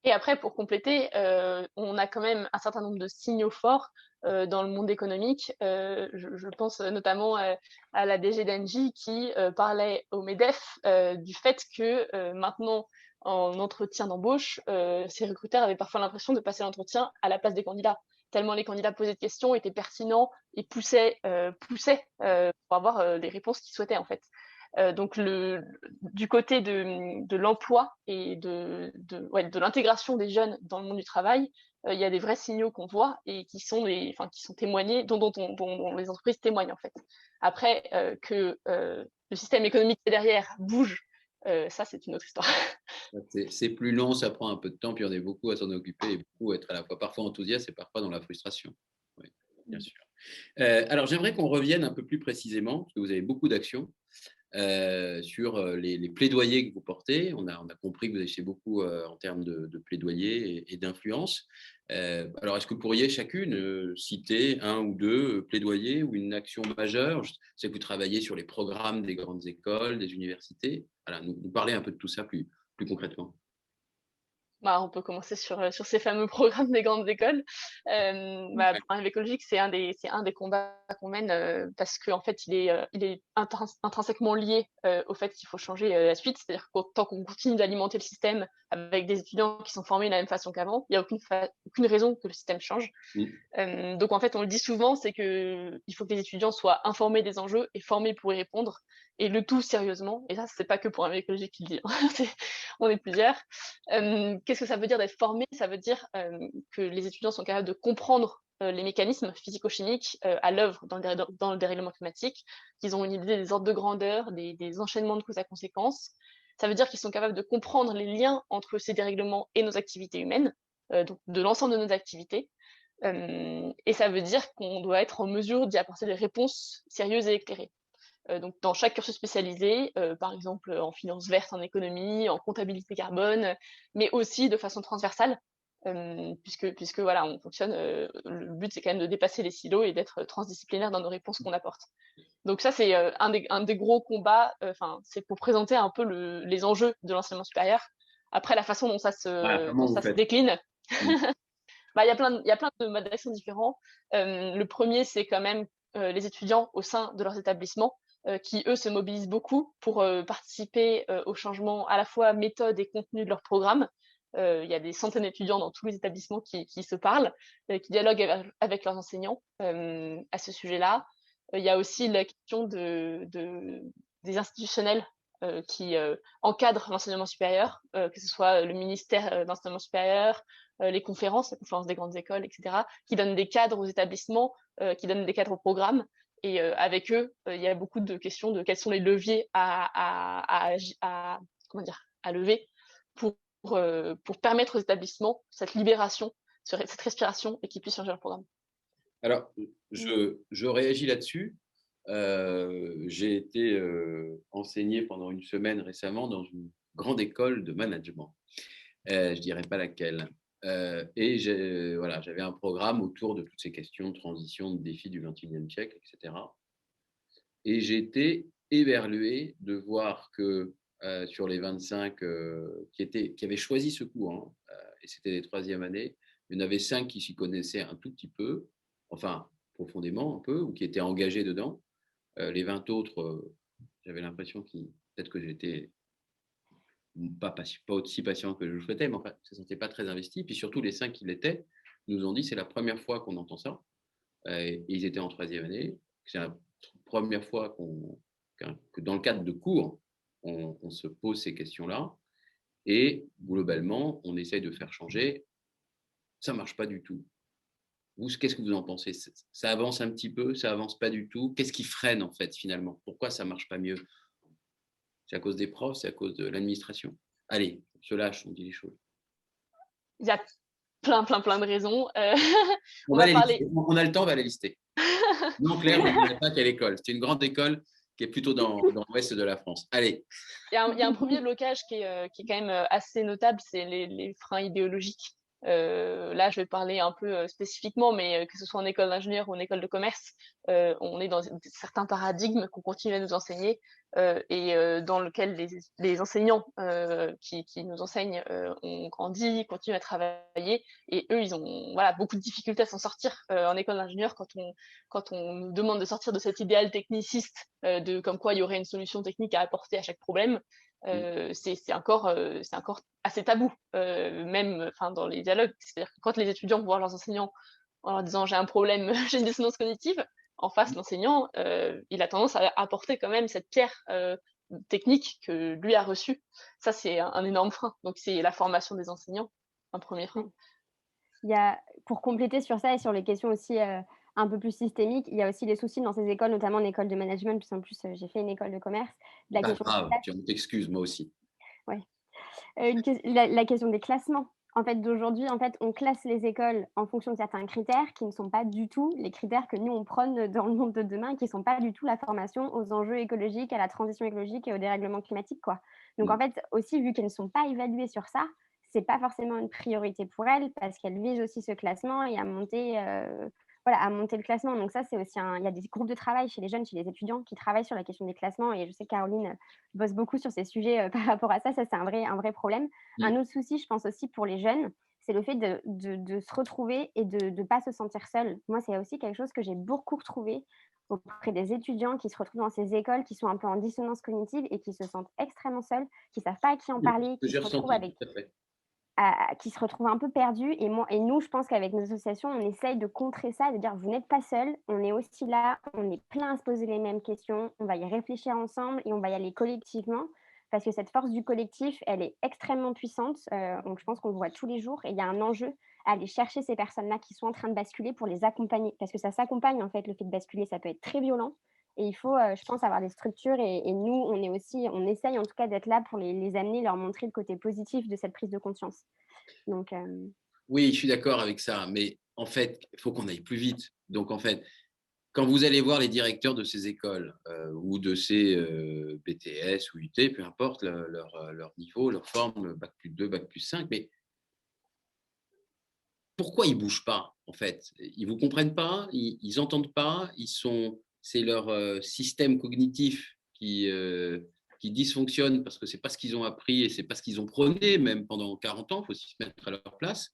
Et après, pour compléter, on a quand même un certain nombre de signaux forts, dans le monde économique. Je pense notamment, à la DG d'Engie qui, parlait au MEDEF, du fait que, maintenant en entretien d'embauche, ces recruteurs avaient parfois l'impression de passer l'entretien à la place des candidats. Tellement les candidats posaient de questions, étaient pertinents et poussaient, pour avoir, les réponses qu'ils souhaitaient, en fait. Donc du côté de l'emploi et de l'intégration des jeunes dans le monde du travail, il y a des vrais signaux qu'on voit et qui sont témoignés, dont les entreprises témoignent, en fait. Après, que le système économique qui est derrière bouge, ça, c'est une autre histoire. C'est plus long, ça prend un peu de temps, puis on est beaucoup à s'en occuper et beaucoup à être à la fois parfois enthousiaste et parfois dans la frustration. Oui, bien sûr. Alors, j'aimerais qu'on revienne un peu plus précisément, parce que vous avez beaucoup d'actions, sur les plaidoyers que vous portez. On a compris que vous agissez beaucoup en termes de plaidoyer et d'influence. Alors, est-ce que vous pourriez chacune citer un ou deux plaidoyers ou une action majeure? Je sais que vous travaillez sur les programmes des grandes écoles, des universités. Voilà, nous parler un peu de tout ça plus concrètement. On peut commencer sur ces fameux programmes des grandes écoles. Ouais. Pour Arrive écologique, c'est un des combats qu'on mène, parce qu'en fait, il est intrinsèquement lié, au fait qu'il faut changer, la suite. C'est-à-dire que tant qu'on continue d'alimenter le système avec des étudiants qui sont formés de la même façon qu'avant, il y a aucune raison que le système change. Mm. Donc en fait, on le dit souvent, c'est que il faut que les étudiants soient informés des enjeux et formés pour y répondre, et le tout sérieusement. Et ça, c'est pas que pour un écologique qui le dit, hein. On est plusieurs. Qu'est-ce que ça veut dire d'être formé? Ça veut dire que les étudiants sont capables de comprendre les mécanismes physico-chimiques à l'œuvre dans le dérèglement climatique, qu'ils ont une idée des ordres de grandeur, des enchaînements de causes à conséquences. Ça veut dire qu'ils sont capables de comprendre les liens entre ces dérèglements et nos activités humaines, donc de l'ensemble de nos activités. Et ça veut dire qu'on doit être en mesure d'y apporter des réponses sérieuses et éclairées. Donc dans chaque cursus spécialisé, par exemple en finance verte, en économie, en comptabilité carbone, mais aussi de façon transversale, puisque voilà, on fonctionne, le but c'est quand même de dépasser les silos et d'être transdisciplinaire dans nos réponses qu'on apporte. Donc ça, c'est un des gros combats, c'est pour présenter un peu les enjeux de l'enseignement supérieur. Après, la façon Voilà, dont comment vous ça se faites? décline, Mm. il y a plein de modes d'action différents. Le premier, c'est quand même les étudiants au sein de leurs établissements qui, eux, se mobilisent beaucoup pour participer au changement à la fois méthode et contenu de leur programme. Il y a des centaines d'étudiants dans tous les établissements qui se parlent, qui dialoguent avec leurs enseignants à ce sujet-là. Il y a aussi la question des institutionnels qui encadrent l'enseignement supérieur, que ce soit le ministère d'enseignement supérieur, les conférences, la conférence des grandes écoles, etc., qui donnent des cadres aux établissements, qui donnent des cadres au programme. Et avec eux, il y a beaucoup de questions de quels sont les leviers comment dire, à lever pour permettre aux établissements cette libération, cette respiration et qu'ils puissent changer leur programme. Alors, Mmh. je réagis là-dessus. J'ai été enseigné pendant une semaine récemment dans une grande école de management. Je ne dirais pas laquelle. Et voilà, j'avais un programme autour de toutes ces questions de transition, de défis du XXIe siècle, etc. Et j'ai été éberlué de voir que sur les 25 qui avaient choisi ce cours, hein, et c'était les troisième années, il y en avait 5 qui s'y connaissaient un tout petit peu, enfin profondément un peu ou qui étaient engagés dedans. Les 20 autres, j'avais l'impression peut-être que j'étais pas aussi patient que je le souhaitais, mais enfin, ça ne se sentait pas très investi. Puis surtout, les 5 qui l'étaient nous ont dit c'est la première fois qu'on entend ça. Et ils étaient en 3e année. C'est la première fois que dans le cadre de cours, on se pose ces questions-là. Et globalement, on essaye de faire changer. Ça ne marche pas du tout. Vous, qu'est-ce que vous en pensez? Ça avance un petit peu, ça avance pas du tout. Qu'est-ce qui freine en fait finalement? Pourquoi ça marche pas mieux? C'est à cause des profs, c'est à cause de l'administration? Allez, on se lâche, on dit les choses. Il y a plein de raisons. On va on a le temps, on va les lister. Non, Claire, vous ne savez pas quelle école. C'est une grande école qui est plutôt dans l'ouest de la France. Allez. Il y a un premier blocage qui est quand même assez notable, c'est les freins idéologiques. Là, je vais parler un peu spécifiquement, mais que ce soit en école d'ingénieur ou en école de commerce, on est dans certains paradigmes qu'on continue à nous enseigner et dans lequel les enseignants qui nous enseignent ont grandi, continuent à travailler, et eux, ils ont beaucoup de difficultés à s'en sortir. En école d'ingénieur, quand on nous demande de sortir de cet idéal techniciste de comme quoi il y aurait une solution technique à apporter à chaque problème, c'est encore assez tabou, même dans les dialogues. C'est-à-dire que quand les étudiants vont voir leurs enseignants en leur disant j'ai un problème, j'ai une dissonance cognitive, en face, l'enseignant, il a tendance à apporter quand même cette pierre technique que lui a reçue. Ça, c'est un énorme frein. Donc, c'est la formation des enseignants, un premier frein. Il y a, pour compléter sur ça et sur les questions aussi un peu plus systémiques, il y a aussi des soucis dans ces écoles, notamment en école de management, puisqu'en plus j'ai fait une école de commerce. Pas grave, on t'excuse, moi aussi. Ouais. La question des classements. En fait, d'aujourd'hui, en fait, on classe les écoles en fonction de certains critères qui ne sont pas du tout les critères que nous, on prône dans le monde de demain, qui ne sont pas du tout la formation aux enjeux écologiques, à la transition écologique et au dérèglement climatique, quoi. Donc, en fait, aussi, vu qu'elles ne sont pas évaluées sur ça, c'est pas forcément une priorité pour elles parce qu'elles visent aussi ce classement et à monter le classement. Donc ça, c'est aussi il y a des groupes de travail chez les jeunes, chez les étudiants qui travaillent sur la question des classements, et je sais que Caroline bosse beaucoup sur ces sujets par rapport à ça. Ça, c'est un vrai problème. Un autre souci, je pense aussi pour les jeunes, c'est le fait de se retrouver et de ne pas se sentir seul. Moi, c'est aussi quelque chose que j'ai beaucoup retrouvé auprès des étudiants qui se retrouvent dans ces écoles, qui sont un peu en dissonance cognitive et qui se sentent extrêmement seuls, qui ne savent pas à qui en parler, qui se retrouvent qui se retrouvent un peu perdus. Et nous, je pense qu'avec nos associations, on essaye de contrer ça, de dire vous n'êtes pas seuls, on est aussi là, on est plein à se poser les mêmes questions, on va y réfléchir ensemble et on va y aller collectivement, parce que cette force du collectif, elle est extrêmement puissante. Donc je pense qu'on le voit tous les jours, et il y a un enjeu à aller chercher ces personnes-là qui sont en train de basculer pour les accompagner, parce que ça s'accompagne en fait, le fait de basculer, ça peut être très violent. Et il faut, je pense, avoir des structures, et nous, on essaye en tout cas d'être là pour les amener, leur montrer le côté positif de cette prise de conscience. Donc, oui, je suis d'accord avec ça, mais en fait, il faut qu'on aille plus vite. Donc, en fait, quand vous allez voir les directeurs de ces écoles ou de ces BTS ou UT, peu importe leur niveau, leur forme, bac plus 2, bac plus 5, mais pourquoi ils ne bougent pas, en fait? Ils ne vous comprennent pas, ils n'entendent pas, c'est leur système cognitif qui dysfonctionne parce que ce n'est pas ce qu'ils ont appris et ce n'est pas ce qu'ils ont prôné, même pendant 40 ans, il faut aussi se mettre à leur place.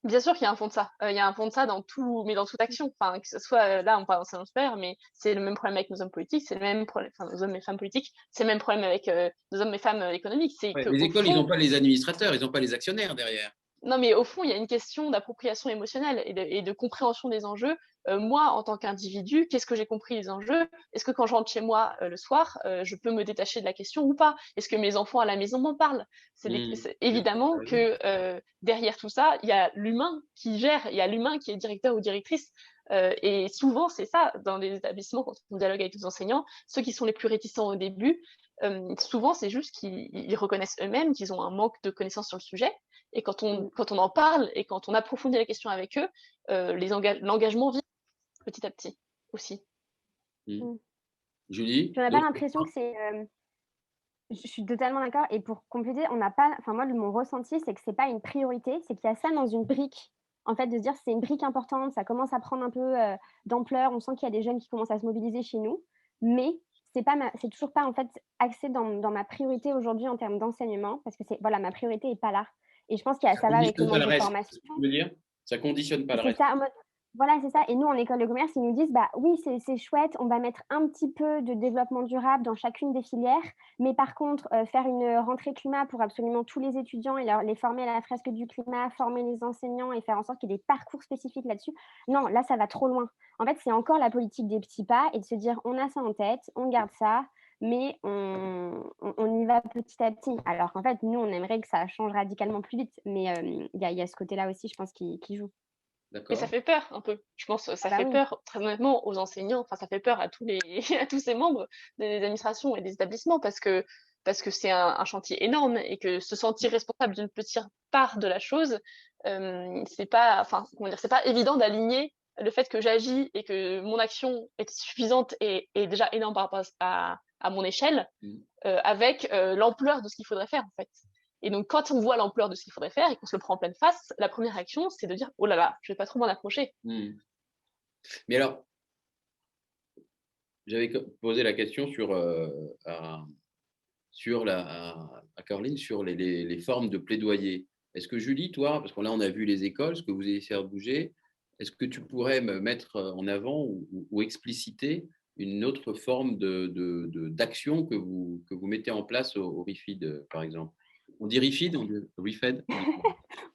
Bien sûr qu'il y a un fond de ça. Il y a un fond de ça dans toute action. Enfin, que ce soit là, on parle d'enseignement supérieur, mais c'est le même problème avec nos hommes politiques, c'est le même problème, enfin, nos hommes et femmes politiques, c'est le même problème avec nos hommes et femmes économiques. Les écoles, ils n'ont pas les administrateurs, ils n'ont pas les actionnaires derrière. Non, mais au fond, il y a une question d'appropriation émotionnelle et de compréhension des enjeux. Moi, en tant qu'individu, qu'est-ce que j'ai compris des enjeux? Est-ce que quand je rentre chez moi le soir, je peux me détacher de la question ou pas? Est-ce que mes enfants à la maison m'en parlent? C'est évidemment que derrière tout ça, il y a l'humain qui gère, il y a l'humain qui est directeur ou directrice. Et souvent, c'est ça, dans les établissements, quand on dialogue avec les enseignants, ceux qui sont les plus réticents au début, souvent, c'est juste qu'ils reconnaissent eux-mêmes qu'ils ont un manque de connaissances sur le sujet. Et quand on en parle et quand on approfondit la question avec eux, l'engagement vient petit à petit aussi. Julie? Tu n'as pas l'impression que c'est... Je suis totalement d'accord. Et pour compléter, on n'a pas... Enfin, moi, mon ressenti, c'est que ce n'est pas une priorité, c'est qu'il y a ça dans une brique. En fait, de se dire c'est une brique importante, ça commence à prendre un peu d'ampleur, on sent qu'il y a des jeunes qui commencent à se mobiliser chez nous, mais c'est toujours pas en fait axé dans ma priorité aujourd'hui en termes d'enseignement, parce que ma priorité n'est pas là. Et je pense que ça va avec le manque de formation. Tu veux dire? Ça conditionne pas le reste. C'est ça, Voilà, c'est ça. Et nous, en école de commerce, ils nous disent, bah oui, c'est chouette, on va mettre un petit peu de développement durable dans chacune des filières, mais par contre, faire une rentrée climat pour absolument tous les étudiants et les former à la fresque du climat, former les enseignants et faire en sorte qu'il y ait des parcours spécifiques là-dessus. Non, là, ça va trop loin. En fait, c'est encore la politique des petits pas et de se dire, on a ça en tête, on garde ça, mais on y va petit à petit. Alors qu'en fait, nous, on aimerait que ça change radicalement plus vite, mais il y a ce côté-là aussi, je pense, qui joue. Et ça D'accord? fait peur un peu. Je pense, Ah ça bah fait oui. peur très honnêtement aux enseignants, enfin ça fait peur à tous les à tous ces membres des administrations et des établissements parce que c'est un chantier énorme et que se sentir responsable d'une petite part de la chose, c'est pas enfin, comment dire? C'est pas évident d'aligner le fait que j'agis et que mon action est suffisante et déjà énorme par rapport à mon échelle, Mmh. avec, l'ampleur de ce qu'il faudrait faire, en fait. Et donc, quand on voit l'ampleur de ce qu'il faudrait faire et qu'on se le prend en pleine face, la première réaction, c'est de dire: «Oh là là, je vais pas trop m'en approcher». Mmh. Mais alors, j'avais posé la question à Caroline sur les formes de plaidoyer. Est-ce que Julie, toi, parce que là on a vu les écoles, ce que vous essayez de faire bouger, est-ce que tu pourrais me mettre en avant ou expliciter une autre forme d'action que vous mettez en place au RIFID, par exemple? On dit RIFID, on dit RIFED,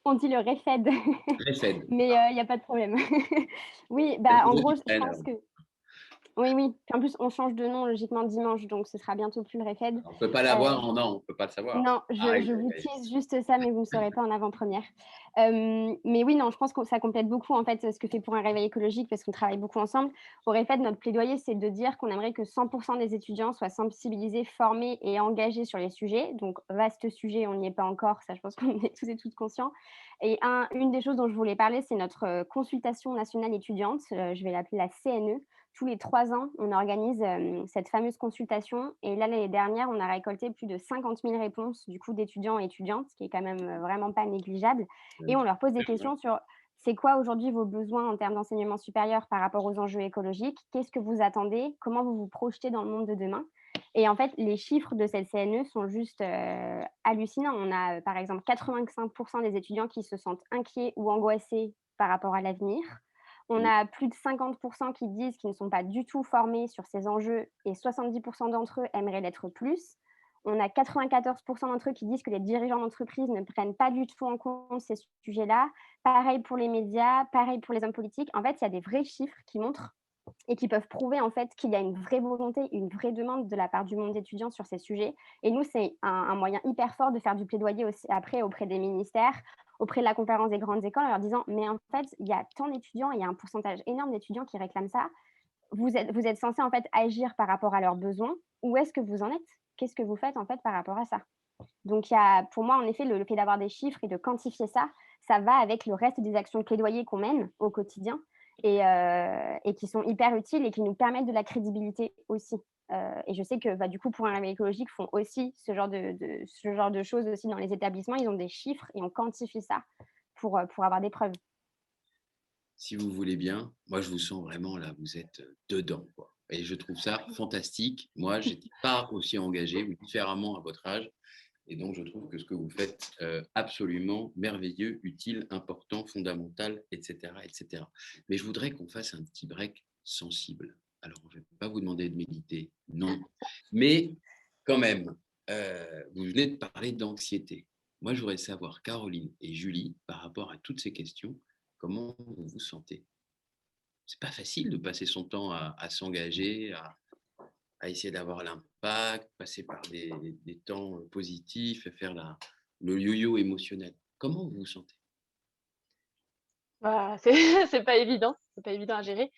On dit le REFED, REFED. mais il y a pas de problème. Oui, Il y a bah, des en mots gros, qui je traînent, pense alors. que oui, oui. Puis en plus, on change de nom logiquement dimanche, donc ce sera bientôt plus le REFED. On ne peut pas l'avoir en non, on ne peut pas le savoir. Non, Aïe, je aïe, vous aïe. tease juste ça, mais vous ne le saurez pas en avant-première. Mais oui, non, je pense que ça complète beaucoup, en fait, ce que fait Pour un réveil écologique, parce qu'on travaille beaucoup ensemble. Au REFED, notre plaidoyer, c'est de dire qu'on aimerait que 100 des étudiants soient sensibilisés, formés et engagés sur les sujets. Donc, vaste sujet, on n'y est pas encore, ça, je pense qu'on est tous et toutes conscients. Et une des choses dont je voulais parler, c'est notre consultation nationale étudiante. Je vais l'appeler la CNE. Tous les 3 ans, on organise cette fameuse consultation. Et là, l'année dernière, on a récolté plus de 50 000 réponses du coup d'étudiants et étudiantes, ce qui est quand même vraiment pas négligeable. Et on leur pose des questions sur c'est quoi aujourd'hui vos besoins en termes d'enseignement supérieur par rapport aux enjeux écologiques? Qu'est-ce que vous attendez? Comment vous vous projetez dans le monde de demain? Et en fait, les chiffres de cette CNE sont juste hallucinants. On a par exemple 85% des étudiants qui se sentent inquiets ou angoissés par rapport à l'avenir. On Mmh. a plus de 50% qui disent qu'ils ne sont pas du tout formés sur ces enjeux et 70% d'entre eux aimeraient l'être plus. On a 94% d'entre eux qui disent que les dirigeants d'entreprise ne prennent pas du tout en compte ces sujets-là. Pareil pour les médias, pareil pour les hommes politiques. En fait, il y a des vrais chiffres qui montrent et qui peuvent prouver en fait qu'il y a une vraie volonté, une vraie demande de la part du monde étudiant sur ces sujets. Et nous, c'est un moyen hyper fort de faire du plaidoyer aussi après auprès des ministères, auprès de la conférence des grandes écoles, en leur disant, mais en fait, il y a tant d'étudiants, il y a un pourcentage énorme d'étudiants qui réclament ça. Vous êtes censé en fait agir par rapport à leurs besoins. Où est-ce que vous en êtes? Qu'est-ce que vous faites en fait par rapport à ça? Donc, pour moi, en effet, le fait d'avoir des chiffres et de quantifier ça, ça va avec le reste des actions de plaidoyer qu'on mène au quotidien et qui sont hyper utiles et qui nous permettent de la crédibilité aussi. Et je sais que du coup, Pour un réveil écologique font aussi ce genre de choses aussi dans les établissements. Ils ont des chiffres et on quantifie ça pour avoir des preuves. Si vous voulez bien, moi je vous sens vraiment là, vous êtes dedans, quoi. Et je trouve ça fantastique. Moi, je n'étais pas aussi engagé, ou différemment à votre âge. Et donc, je trouve que ce que vous faites, absolument merveilleux, utile, important, fondamental, etc., etc. Mais je voudrais qu'on fasse un petit break sensible. Alors, je ne vais pas vous demander de méditer, non. Mais quand même, vous venez de parler d'anxiété. Moi, je voudrais savoir, Caroline et Julie, par rapport à toutes ces questions, comment vous vous sentez? C'est pas facile de passer son temps à s'engager, à essayer d'avoir l'impact, passer par des temps positifs et faire le yo-yo émotionnel. Comment vous vous sentez? Bah, c'est pas évident à gérer.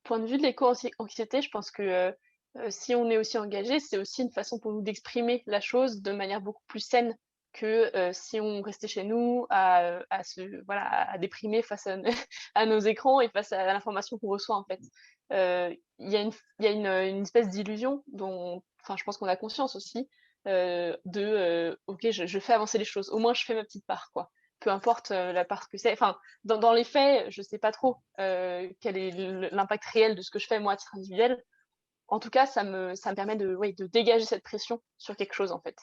Point de vue de l'éco-anxiété, je pense que, si on est aussi engagé, c'est aussi une façon pour nous d'exprimer la chose de manière beaucoup plus saine que, si on restait chez nous à se voilà, à déprimer face à à nos écrans et face à l'information qu'on reçoit, en fait. Il y a une espèce d'illusion dont enfin, je pense qu'on a conscience aussi, «OK, je fais avancer les choses. Au moins je fais ma petite part, quoi». Peu importe, la part que c'est. Enfin, dans les faits, je sais pas trop, quel est l'impact réel de ce que je fais moi à titre individuel. En tout cas, ça me permet de dégager cette pression sur quelque chose, en fait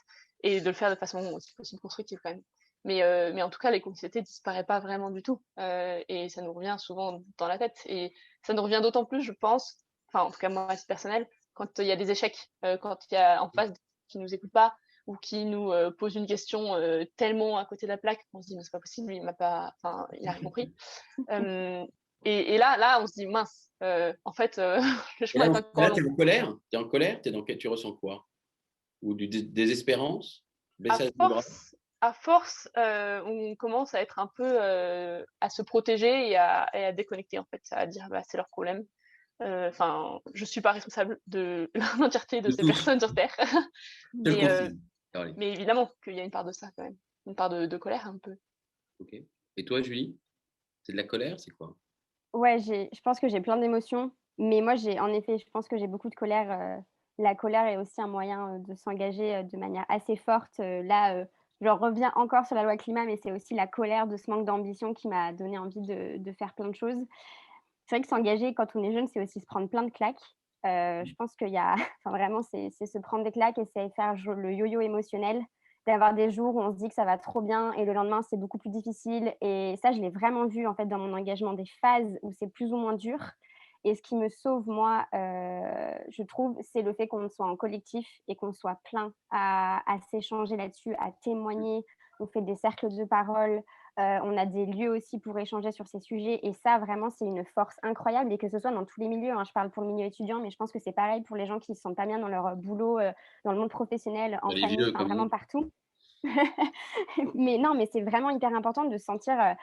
et de le faire de façon aussi possible constructive quand même. Mais en tout cas, l'éco-anxiété disparaît pas vraiment du tout. Et ça nous revient souvent dans la tête. Et ça nous revient d'autant plus, je pense, enfin, en tout cas, moi, c'est personnel, quand il y a des échecs, quand il y a en face qui nous écoute pas ou qui nous pose une question tellement à côté de la plaque qu'on se dit, mais c'est pas possible, lui, il m'a pas, enfin, il a rien compris. Euh, et là, on se dit, mince, en fait, le Et chemin là, est dans ce cas-là, encore tu long. es en colère? Tu es en colère? Tu ressens quoi? Ou du désespérance? À Baissage des bras? force, on commence à être un peu, à se protéger et à déconnecter, en fait, à dire: «Bah, c'est leur problème». Enfin, je suis pas responsable de l'entièreté de De ces tout. personnes sur terre. Je te le Mais, confirme, Caroline. mais évidemment qu'il y a une part de ça quand même, une part de colère un peu. Ok. Et toi, Julie? C'est de la colère? C'est quoi? Ouais, je pense que j'ai plein d'émotions, mais moi, en effet, je pense que j'ai beaucoup de colère. La colère est aussi un moyen, de s'engager, de manière assez forte. Là, je reviens encore sur la loi climat, mais c'est aussi la colère de ce manque d'ambition qui m'a donné envie de faire plein de choses. C'est vrai que s'engager quand on est jeune, c'est aussi se prendre plein de claques. Je pense qu'il y a enfin vraiment, c'est se prendre des claques et c'est faire le yo-yo émotionnel, d'avoir des jours où on se dit que ça va trop bien et le lendemain, c'est beaucoup plus difficile et ça, je l'ai vraiment vu, en fait, dans mon engagement, des phases où c'est plus ou moins dur et ce qui me sauve, moi, je trouve, c'est le fait qu'on soit en collectif et qu'on soit plein à s'échanger là-dessus, à témoigner. On fait des cercles de parole, on a des lieux aussi pour échanger sur ces sujets et ça, vraiment, c'est une force incroyable et que ce soit dans tous les milieux, hein. Je parle pour le milieu étudiant, mais je pense que c'est pareil pour les gens qui ne se sentent pas bien dans leur boulot, dans le monde professionnel, en Pour les famille, vieux enfin comme vraiment nous. partout. Mais non, mais c'est vraiment hyper important de se sentir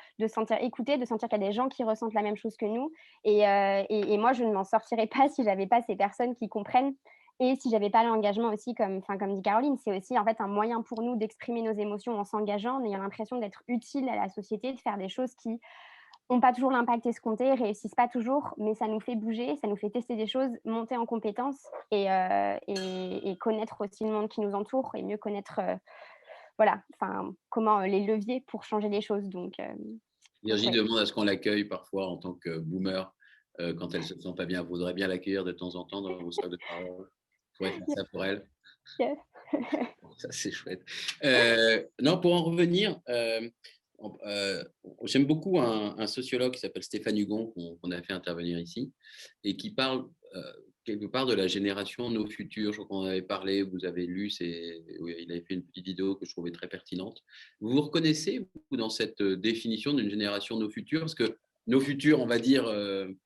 écouté, de sentir qu'il y a des gens qui ressentent la même chose que nous et moi, je ne m'en sortirais pas si j'avais pas ces personnes qui comprennent et si j'avais pas l'engagement aussi comme dit Caroline, c'est aussi, en fait, un moyen pour nous d'exprimer nos émotions en s'engageant, en ayant l'impression d'être utile à la société, de faire des choses qui ont pas toujours l'impact escompté, réussissent pas toujours, mais ça nous fait bouger, ça nous fait tester des choses, monter en compétences et connaître aussi le monde qui nous entoure et mieux connaître, voilà, enfin, comment, les leviers pour changer les choses donc Virginie ouais. demande à ce qu'on l'accueille parfois en tant que boomer quand elle se sent pas bien. Vous voudrez bien l'accueillir de temps en temps dans vos salles de parole. Vous pourrez faire ça pour elle. Yes. Ça, c'est chouette. Non, pour en revenir, j'aime beaucoup un sociologue qui s'appelle Stéphane Hugon, qu'on a fait intervenir ici, et qui parle quelque part de la génération Nos Futurs. Je crois qu'on en avait parlé, vous avez lu, oui, il avait fait une petite vidéo que je trouvais très pertinente. Vous vous reconnaissez, vous, dans cette définition d'une génération Nos Futurs? Parce que Nos Futurs, on va dire,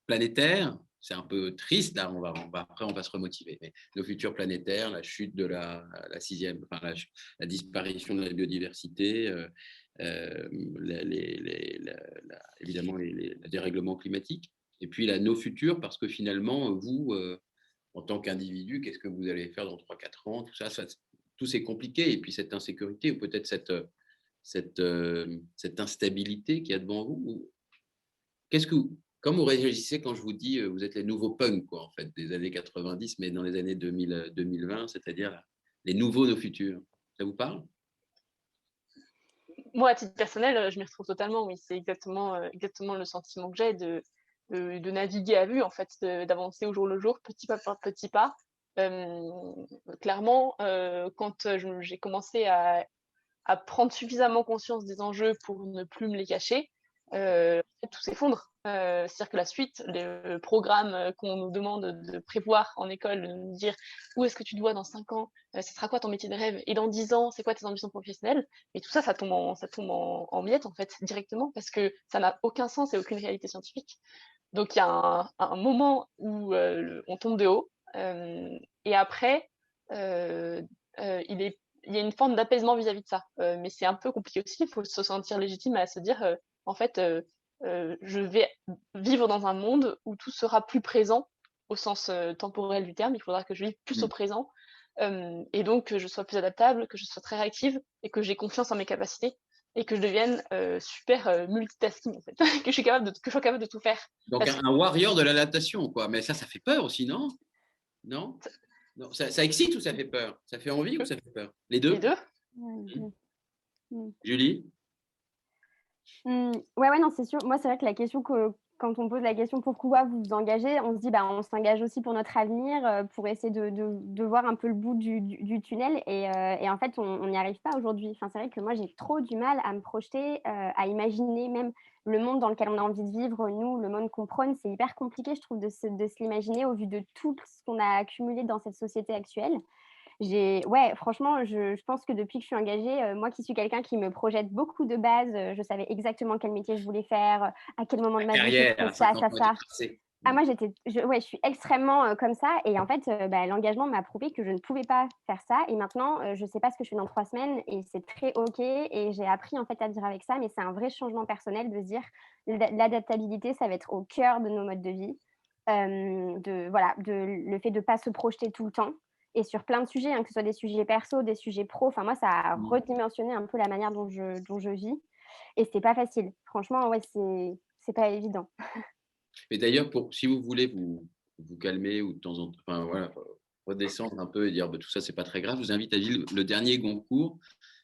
planétaires, c'est un peu triste, là, après on va se remotiver. Mais Nos Futurs planétaires, la chute de la sixième, enfin, la disparition de la biodiversité, évidemment le dérèglement climatique, et puis nos futurs, parce que finalement, vous, en tant qu'individu, qu'est-ce que vous allez faire dans 3-4 ans, tout ça, tout c'est compliqué, et puis cette insécurité, ou peut-être cette instabilité qu'il y a devant vous, qu'est-ce que comment vous réagissez quand je vous dis vous êtes les nouveaux punks, quoi, en fait, des années 90, mais dans les années 2020, c'est-à-dire les nouveaux nos futurs? Ça vous parle? Moi, à titre personnel, je m'y retrouve totalement, oui. C'est exactement le sentiment que j'ai de naviguer à vue, en fait, d'avancer au jour le jour, petit pas par petit pas. Clairement, quand j'ai commencé à prendre suffisamment conscience des enjeux pour ne plus me les cacher, tout s'effondre. C'est-à-dire que la suite, le programme qu'on nous demande de prévoir en école, de nous dire où est-ce que tu te vois dans 5 ans, ce sera quoi ton métier de rêve, et dans 10 ans, c'est quoi tes ambitions professionnelles, et tout ça, ça tombe en miettes, en fait, directement, parce que ça n'a aucun sens et aucune réalité scientifique. Donc il y a un moment où on tombe de haut, et après, euh, il y a une forme d'apaisement vis-à-vis de ça. Mais c'est un peu compliqué aussi, il faut se sentir légitime à se dire, en fait, je vais vivre dans un monde où tout sera plus présent au sens temporel du terme, il faudra que je vive plus au présent, et donc que je sois plus adaptable, que je sois très réactive, et que j'ai confiance en mes capacités, et que je devienne super multitasking, en fait, que je sois capable de tout faire. Donc Parce que un warrior de la natation, quoi. Mais ça fait peur aussi, non? Non? Non, ça excite ou ça fait peur? Ça fait envie ou ça fait peur? Les les deux? deux, Ouais, Mmh. mmh. Julie? Ouais, ouais, non, c'est sûr. Moi, c'est vrai que la question quand on pose la question pourquoi vous vous engagez, on se dit on s'engage aussi pour notre avenir, pour essayer de voir un peu le bout du tunnel et en fait, on n'y arrive pas aujourd'hui. Enfin, c'est vrai que moi, j'ai trop du mal à me projeter, à imaginer même le monde dans lequel on a envie de vivre. Nous, le monde qu'on prône, c'est hyper compliqué, je trouve, de se l'imaginer au vu de tout ce qu'on a accumulé dans cette société actuelle. Ouais, franchement, je pense que depuis que je suis engagée, moi qui suis quelqu'un qui me projette beaucoup de base, je savais exactement quel métier je voulais faire, à quel moment de ma vie je Carrière, ferais à ça, 50 ça, ans, ça. j'ai tracé. Ah moi je suis extrêmement, comme ça et en fait, l'engagement m'a prouvé que je ne pouvais pas faire ça et maintenant, je ne sais pas ce que je fais dans 3 semaines et c'est très OK et j'ai appris en fait à vivre avec ça, mais c'est un vrai changement personnel de se dire l'adaptabilité, ça va être au cœur de nos modes de vie. Le fait de ne pas se projeter tout le temps et sur plein de sujets, hein, que ce soit des sujets perso, des sujets pro. Enfin moi, ça a redimensionné un peu la manière dont je vis et c'est pas facile. Franchement, ouais, c'est pas évident. Mais d'ailleurs, si vous voulez vous calmer ou de temps en temps, enfin, voilà, redescendre un peu et dire tout ça, c'est pas très grave, je vous invite à lire le dernier Goncourt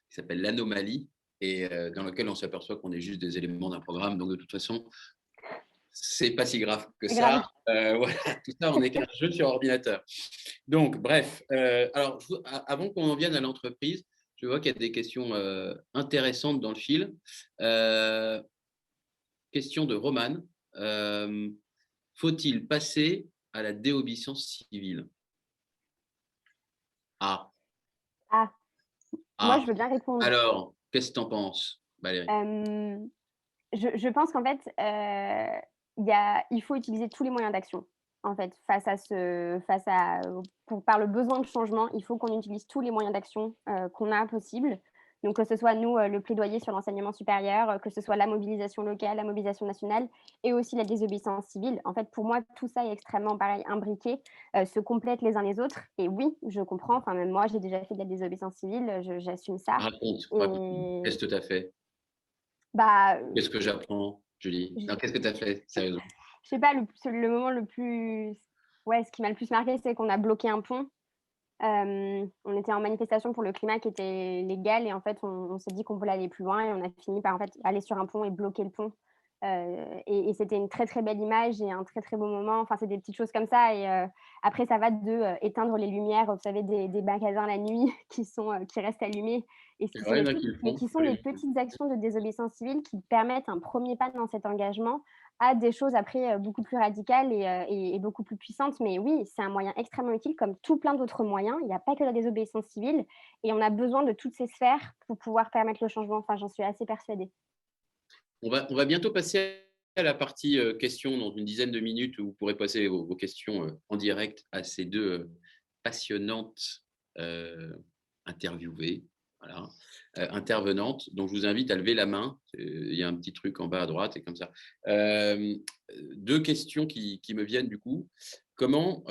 qui s'appelle L'Anomalie et dans lequel on s'aperçoit qu'on est juste des éléments d'un programme. Donc, de toute façon, c'est pas si grave que C'est grave. ça. Voilà, tout ça, on n'est qu'un jeu sur ordinateur. Donc, bref, alors, avant qu'on en vienne à l'entreprise, je vois qu'il y a des questions intéressantes dans le fil. Question de Romane. Faut-il passer à la désobéissance civile? Ah, Ah, moi, je veux bien répondre. Alors, qu'est-ce que tu en penses, Valérie? Je pense qu'en fait, il faut utiliser tous les moyens d'action. En fait, par le besoin de changement, il faut qu'on utilise tous les moyens d'action qu'on a possibles. Donc, que ce soit nous, le plaidoyer sur l'enseignement supérieur, que ce soit la mobilisation locale, la mobilisation nationale et aussi la désobéissance civile. En fait, pour moi, tout ça est extrêmement pareil, imbriqué, se complètent les uns les autres. Et oui, je comprends. Enfin, même moi, j'ai déjà fait de la désobéissance civile, j'assume ça. Raconte. Et Qu'est-ce que tu as fait? bah, Qu'est-ce que j'apprends, Julie? Non, qu'est-ce que tu as fait, sérieusement? je sais pas, le moment le plus. Ouais, ce qui m'a le plus marqué, c'est qu'on a bloqué un pont. On était en manifestation pour le climat qui était légal et en fait, on s'est dit qu'on voulait aller plus loin et on a fini par en fait aller sur un pont et bloquer le pont. Et c'était une très très belle image et un très très beau moment. Enfin, c'est des petites choses comme ça. Et après, ça va de éteindre les lumières, vous savez, des magasins la nuit qui restent allumés. Et ce sont Ouais, il y en a qui le mais font. qui sont des petites actions de désobéissance civile qui permettent un premier pas dans cet engagement à des choses après beaucoup plus radicales et beaucoup plus puissantes. Mais oui, c'est un moyen extrêmement utile comme tout plein d'autres moyens. Il n'y a pas que la désobéissance civile et on a besoin de toutes ces sphères pour pouvoir permettre le changement. Enfin, j'en suis assez persuadée. On va bientôt passer à la partie questions dans une dizaine de minutes où vous pourrez poser vos questions en direct à ces deux passionnantes interviewées, voilà, intervenantes. Donc, je vous invite à lever la main. Il y a un petit truc en bas à droite et comme ça. Deux questions qui me viennent du coup. Comment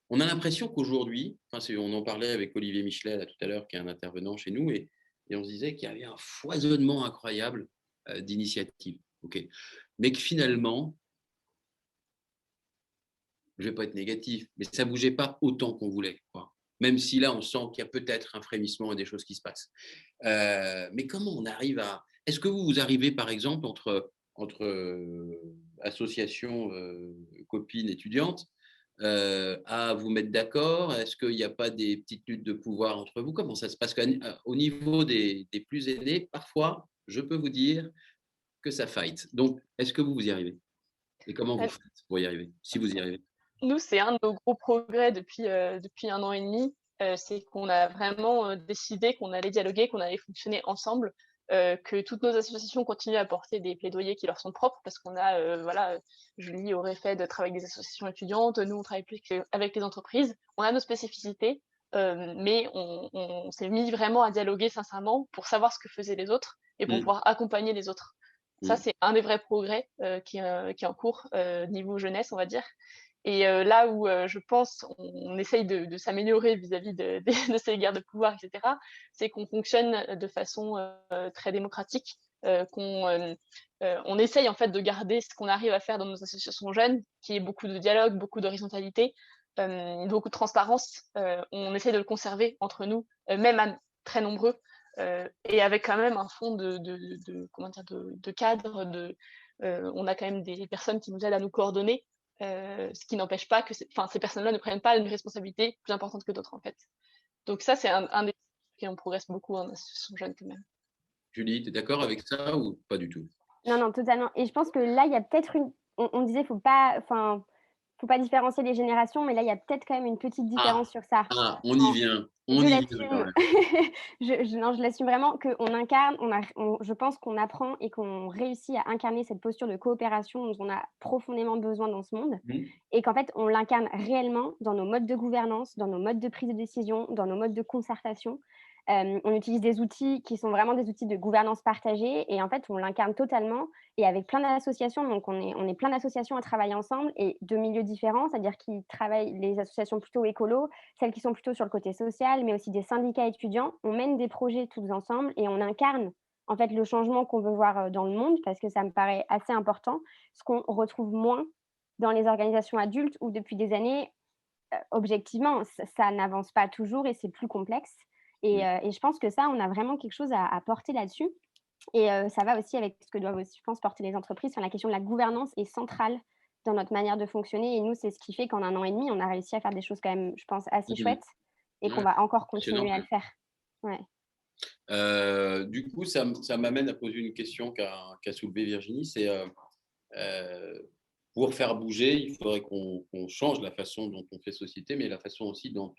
on a l'impression qu'aujourd'hui, on en parlait avec Olivier Michelet là, tout à l'heure, qui est un intervenant chez nous, et on se disait qu'il y avait un foisonnement incroyable d'initiatives. Okay. Mais que finalement, je ne vais pas être négatif, mais ça ne bougeait pas autant qu'on voulait, quoi. Même si là, on sent qu'il y a peut-être un frémissement et des choses qui se passent. Mais comment on arrive à… Est-ce que vous arrivez, par exemple, entre associations copines étudiantes, à vous mettre d'accord? Est-ce qu'il n'y a pas des petites luttes de pouvoir entre vous? Comment ça se passe? Au niveau des plus aînés, parfois, je peux vous dire que ça fight. Donc, est-ce que vous y arrivez? Et comment vous faites pour y arriver, si vous y arrivez? Nous, c'est un de nos gros progrès depuis 1 an et demi. C'est qu'on a vraiment décidé qu'on allait dialoguer, qu'on allait fonctionner ensemble, que toutes nos associations continuent à porter des plaidoyers qui leur sont propres, parce qu'on a, Julie aurait fait de travailler avec des associations étudiantes, nous, on travaille plus avec les entreprises. On a nos spécificités, mais on s'est mis vraiment à dialoguer sincèrement pour savoir ce que faisaient les autres et pour pouvoir accompagner les autres. Ça, c'est un des vrais progrès qui est en cours niveau jeunesse, on va dire. Et là où je pense on essaye de s'améliorer vis-à-vis de ces guerres de pouvoir, etc., c'est qu'on fonctionne de façon très démocratique, on essaye en fait de garder ce qu'on arrive à faire dans nos associations jeunes, qui est beaucoup de dialogue, beaucoup d'horizontalité, beaucoup de transparence. On essaye de le conserver entre nous, même à très nombreux, et avec quand même un fond de cadre, on a quand même des personnes qui nous aident à nous coordonner, ce qui n'empêche pas que ces personnes-là ne prennent pas une responsabilité plus importante que d'autres, en fait. Donc ça, c'est un des et on progresse beaucoup en association jeune quand même. Julie, tu es d'accord avec ça ou pas du tout? Non, non, totalement et je pense que là, il y a peut-être on disait faut pas différencier les générations, mais là, il y a peut-être quand même une petite Ah, différence sur ça. ah, on y vient, Je on y vient quand l'assume. même. Non, je l'assume vraiment qu'on incarne, je pense qu'on apprend et qu'on réussit à incarner cette posture de coopération dont on a profondément besoin dans ce monde Mmh. et qu'en fait, on l'incarne réellement dans nos modes de gouvernance, dans nos modes de prise de décision, dans nos modes de concertation. On utilise des outils qui sont vraiment des outils de gouvernance partagée et en fait, on l'incarne totalement et avec plein d'associations. Donc, on est plein d'associations à travailler ensemble et de milieux différents, c'est-à-dire qui travaillent les associations plutôt écolo, celles qui sont plutôt sur le côté social, mais aussi des syndicats étudiants. On mène des projets tous ensemble et on incarne en fait le changement qu'on veut voir dans le monde parce que ça me paraît assez important, ce qu'on retrouve moins dans les organisations adultes où depuis des années, objectivement, ça n'avance pas toujours et c'est plus complexe. Mmh. Et je pense que ça, on a vraiment quelque chose à porter là-dessus. Et ça va aussi avec ce que doivent aussi, je pense, porter les entreprises. Enfin, la question de la gouvernance est centrale dans notre manière de fonctionner. Et nous, c'est ce qui fait qu'en 1 an et demi, on a réussi à faire des choses quand même, je pense, assez Mmh. chouettes et qu'on Ouais, va encore passionnant continuer quand à le même. faire. Ouais. Du coup, ça m'amène à poser une question qu'a soulevée Virginie, c'est, heu, pour faire bouger, il faudrait qu'on change la façon dont on fait société, mais la façon aussi dont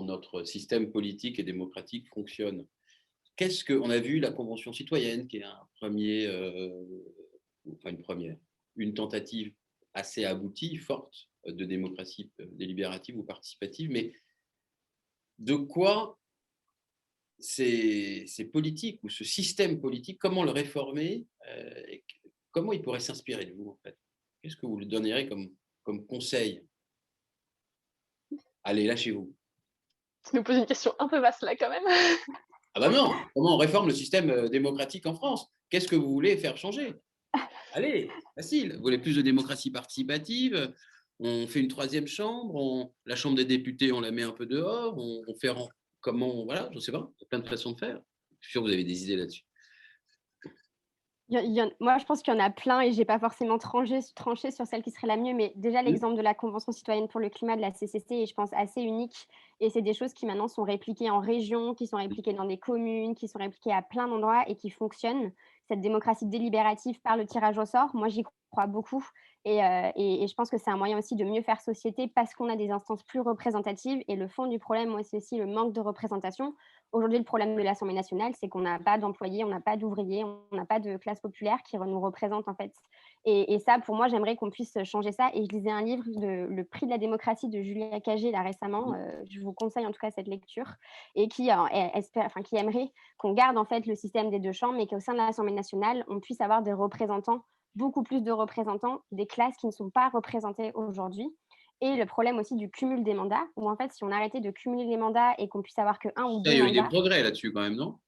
notre système politique et démocratique fonctionne. Qu'est-ce que on a vu la Convention citoyenne qui est un premier, enfin une première, une tentative assez aboutie, forte, de démocratie, délibérative ou participative, mais de quoi ces politiques ou ce système politique, comment le réformer, et comment il pourrait s'inspirer de vous, en fait? Qu'est-ce que vous lui donnerez comme conseil? Allez, lâchez-vous. Tu nous poses une question un peu vaste là quand même. Ah bah non! Comment on réforme le système, démocratique en France? Qu'est-ce que vous voulez faire changer? Allez, facile. Vous voulez plus de démocratie participative? On fait une troisième chambre, la chambre des députés, on la met un peu dehors, on fait comment, voilà, je ne sais pas, il y a plein de façons de faire. Je suis sûr que vous avez des idées là-dessus. Moi, je pense qu'il y en a plein et j'ai pas forcément tranché sur celle qui serait la mieux, mais déjà Mmh. l'exemple de la Convention citoyenne pour le climat de la CCC est, je pense, assez unique et c'est des choses qui maintenant sont répliquées en région, qui sont répliquées dans des communes, qui sont répliquées à plein d'endroits et qui fonctionnent. Cette démocratie délibérative par le tirage au sort, moi, j'y crois beaucoup et je pense que c'est un moyen aussi de mieux faire société parce qu'on a des instances plus représentatives et le fond du problème, moi, c'est aussi le manque de représentation. Aujourd'hui, le problème de l'Assemblée nationale, c'est qu'on n'a pas d'employés, on n'a pas d'ouvriers, on n'a pas de classe populaire qui nous représente en fait. Et ça, pour moi, j'aimerais qu'on puisse changer ça. Et je lisais un livre, Le prix de la démocratie de Julia Cagé, là récemment. Je vous conseille en tout cas cette lecture. Et qui aimerait qu'on garde en fait le système des deux chambres, mais qu'au sein de l'Assemblée nationale, on puisse avoir des représentants, beaucoup plus de représentants des classes qui ne sont pas représentées aujourd'hui. Et le problème aussi du cumul des mandats, où en fait, si on arrêtait de cumuler les mandats et qu'on puisse avoir que un ou Ça, deux il y a eu des mandats. progrès là-dessus quand même, non?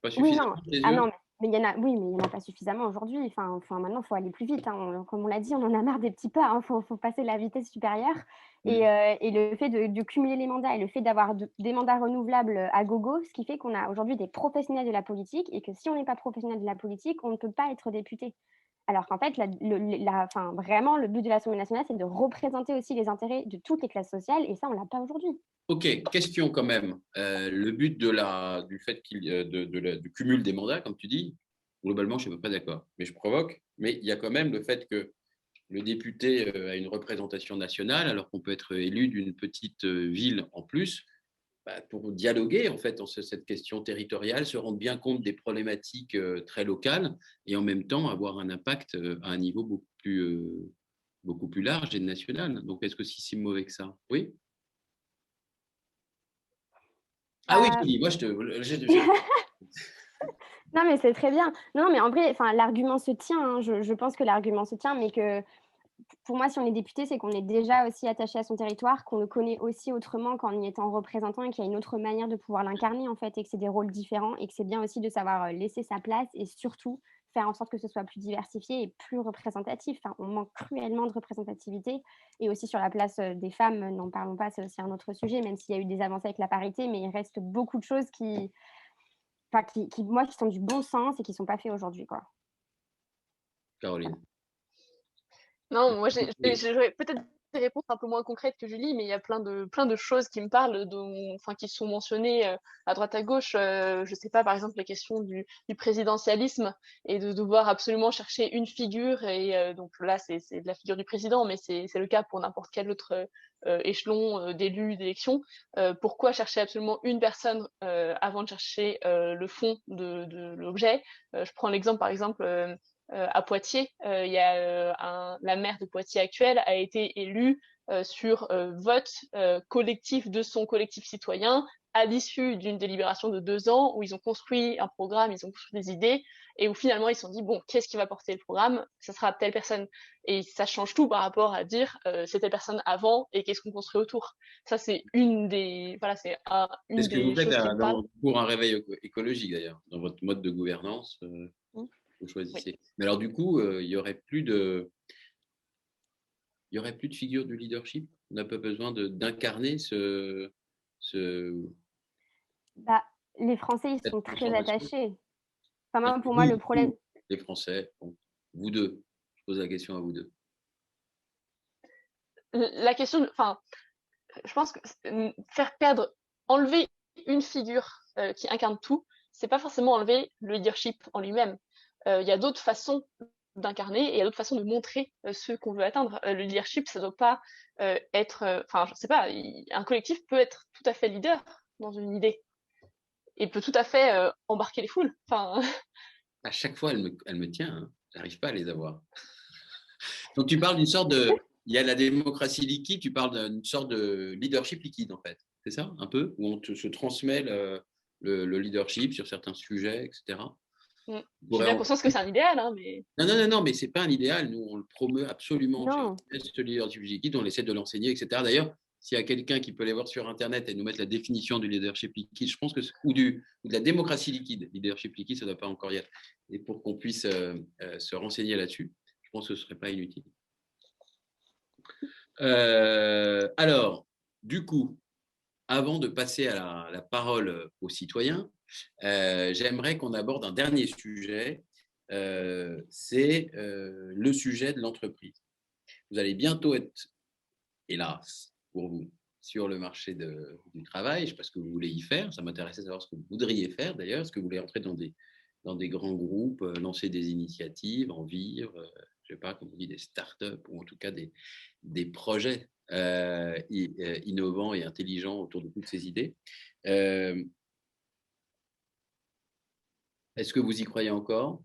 Pas Oui, non, suffisamment à tes ah yeux? non, mais il y en a, oui, mais il y en a pas suffisamment aujourd'hui. Maintenant, il faut aller plus vite, hein. Comme on l'a dit, on en a marre des petits pas, hein. Faut passer la vitesse supérieure Mmh. et le fait de cumuler les mandats et le fait d'avoir des mandats renouvelables, à gogo, ce qui fait qu'on a aujourd'hui des professionnels de la politique et que si on n'est pas professionnel de la politique, on ne peut pas être député. Alors qu'en fait, vraiment, le but de l'Assemblée nationale, c'est de représenter aussi les intérêts de toutes les classes sociales et ça, on l'a pas aujourd'hui. OK, question quand même. Le but du fait qu'il y du cumul des mandats, comme tu dis, globalement, je ne suis pas d'accord. Mais je provoque, mais il y a quand même le fait que le député, a une représentation nationale, alors qu'on peut être élu d'une petite, ville en plus, bah, pour dialoguer en fait, cette question territoriale, se rendre bien compte des problématiques, très locales et en même temps avoir un impact, à un niveau beaucoup plus large et national. Donc est-ce que si c'est mauvais que ça? Oui? Ah oui, Bah Julie, moi je Non, mais c'est très bien. Non, mais en vrai, enfin, l'argument se tient, hein. Je pense que l'argument se tient, mais que pour moi, si on est député, c'est qu'on est déjà aussi attaché à son territoire, qu'on le connaît aussi autrement qu'en y étant représentant et qu'il y a une autre manière de pouvoir l'incarner, en fait, et que c'est des rôles différents et que c'est bien aussi de savoir laisser sa place et surtout faire en sorte que ce soit plus diversifié et plus représentatif. Enfin, on manque cruellement de représentativité et aussi sur la place des femmes, n'en parlons pas, c'est aussi un autre sujet, même s'il y a eu des avancées avec la parité, mais il reste beaucoup de choses qui sont du bon sens et qui sont pas faits aujourd'hui, quoi. Caroline. Non, moi, j'aurais peut-être des réponses un peu moins concrètes que Julie, mais il y a plein de choses qui me parlent, enfin, qui sont mentionnées à droite à gauche. Je sais pas, par exemple, la question du présidentialisme et de devoir absolument chercher une figure. Et donc là, c'est de la figure du président, mais c'est le cas pour n'importe quel autre échelon d'élus, d'élections. Pourquoi chercher absolument une personne avant de chercher le fond de l'objet? Je prends l'exemple, par exemple, à Poitiers, il y a la maire de Poitiers actuelle a été élue sur vote collectif de son collectif citoyen à l'issue d'une délibération de 2 ans où ils ont construit un programme, ils ont construit des idées et où finalement ils se sont dit bon, qu'est-ce qui va porter le programme? Ça sera telle personne. Et ça change tout par rapport à dire c'est telle personne avant et qu'est-ce qu'on construit autour. Ça, c'est une des, voilà, c'est C'est une ce que vous des faites choses qui me parle. pour un réveil écologique, d'ailleurs, dans votre mode de gouvernance. Mmh. Vous Oui. choisissez. Mais alors, du coup, il y aurait plus de figure du leadership. On n'a pas besoin d'incarner Bah, les Français, ils cette sont très transformation. attachés. Enfin, moi, pour moi, le Oui, problème, les Français, bon, vous deux. Je pose la question à vous deux. La question, enfin, je pense que faire perdre, enlever une figure qui incarne tout, c'est pas forcément enlever le leadership en lui-même. Il y a d'autres façons d'incarner et il y a d'autres façons de montrer ce qu'on veut atteindre. Le leadership, ça doit pas être, enfin, je sais pas, un collectif peut être tout à fait leader dans une idée et peut tout à fait embarquer les foules. Enfin, À chaque fois, elle me tient. Hein. J'arrive pas à les avoir. Donc, tu parles d'une sorte de. Il y a la démocratie liquide, tu parles d'une sorte de leadership liquide, en fait. C'est ça, un peu? Où se transmet le leadership sur certains sujets, etc. j'ai bien conscience que c'est un idéal, hein, mais Non, mais ce n'est pas un idéal. Nous, on le promeut absolument chez non. ce leadership liquide, on essaie de l'enseigner, etc. D'ailleurs, s'il y a quelqu'un qui peut aller voir sur Internet et nous mettre la définition du leadership liquide, je pense que ou de la démocratie liquide. Leadership liquide, ça ne doit pas encore y être. Et pour qu'on puisse se renseigner là-dessus, je pense que ce ne serait pas inutile. Alors, du coup, avant de passer à la parole aux citoyens, j'aimerais qu'on aborde un dernier sujet, c'est le sujet de l'entreprise. Vous allez bientôt être, hélas, pour vous, sur le marché du travail. Je ne sais pas ce que vous voulez y faire. Ça m'intéressait de savoir ce que vous voudriez faire d'ailleurs. Est-ce que vous voulez entrer dans des grands groupes, lancer des initiatives, en vivre, je ne sais pas, comme on dit, des startups ou en tout cas des projets innovants et intelligents autour de toutes ces idées. Est-ce que vous y croyez encore?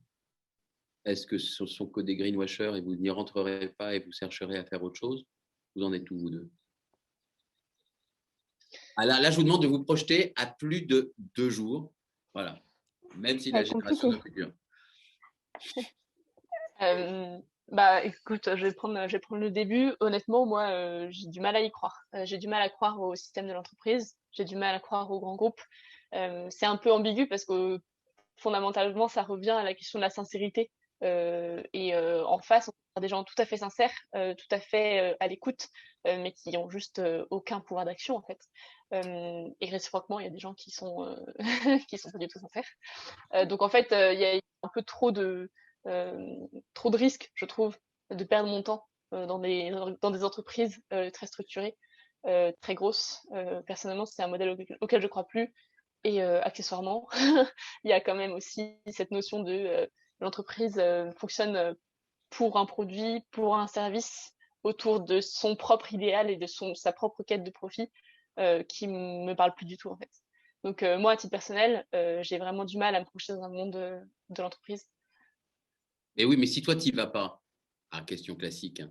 Est-ce que ce sont que des greenwashers et vous n'y rentrerez pas et vous chercherez à faire autre chose? Vous en êtes où, vous deux? Ah là, je vous demande de vous projeter à plus de 2 jours. Voilà. Même si Ça va la être génération compliqué. de futur. bah écoute, je vais prendre le début. Honnêtement, moi, j'ai du mal à y croire. J'ai du mal à croire au système de l'entreprise. J'ai du mal à croire aux grands groupes. C'est un peu ambigu parce que fondamentalement, ça revient à la question de la sincérité. En face, on a des gens tout à fait sincères, tout à fait à l'écoute, mais qui ont juste aucun pouvoir d'action en fait. Et réciproquement, il y a des gens qui sont qui sont pas du tout sincères. Donc en fait, il y a un peu trop de risques, je trouve, de perdre mon temps dans des entreprises très structurées, très grosses. Personnellement, c'est un modèle auquel je crois plus. Et accessoirement, il y a quand même aussi cette notion de l'entreprise fonctionne pour un produit, pour un service, autour de son propre idéal et de sa propre quête de profit, qui me parle plus du tout en fait. Donc moi, à titre personnel, j'ai vraiment du mal à me projeter dans un monde de l'entreprise. Et oui, mais si toi, tu n'y vas pas, question classique,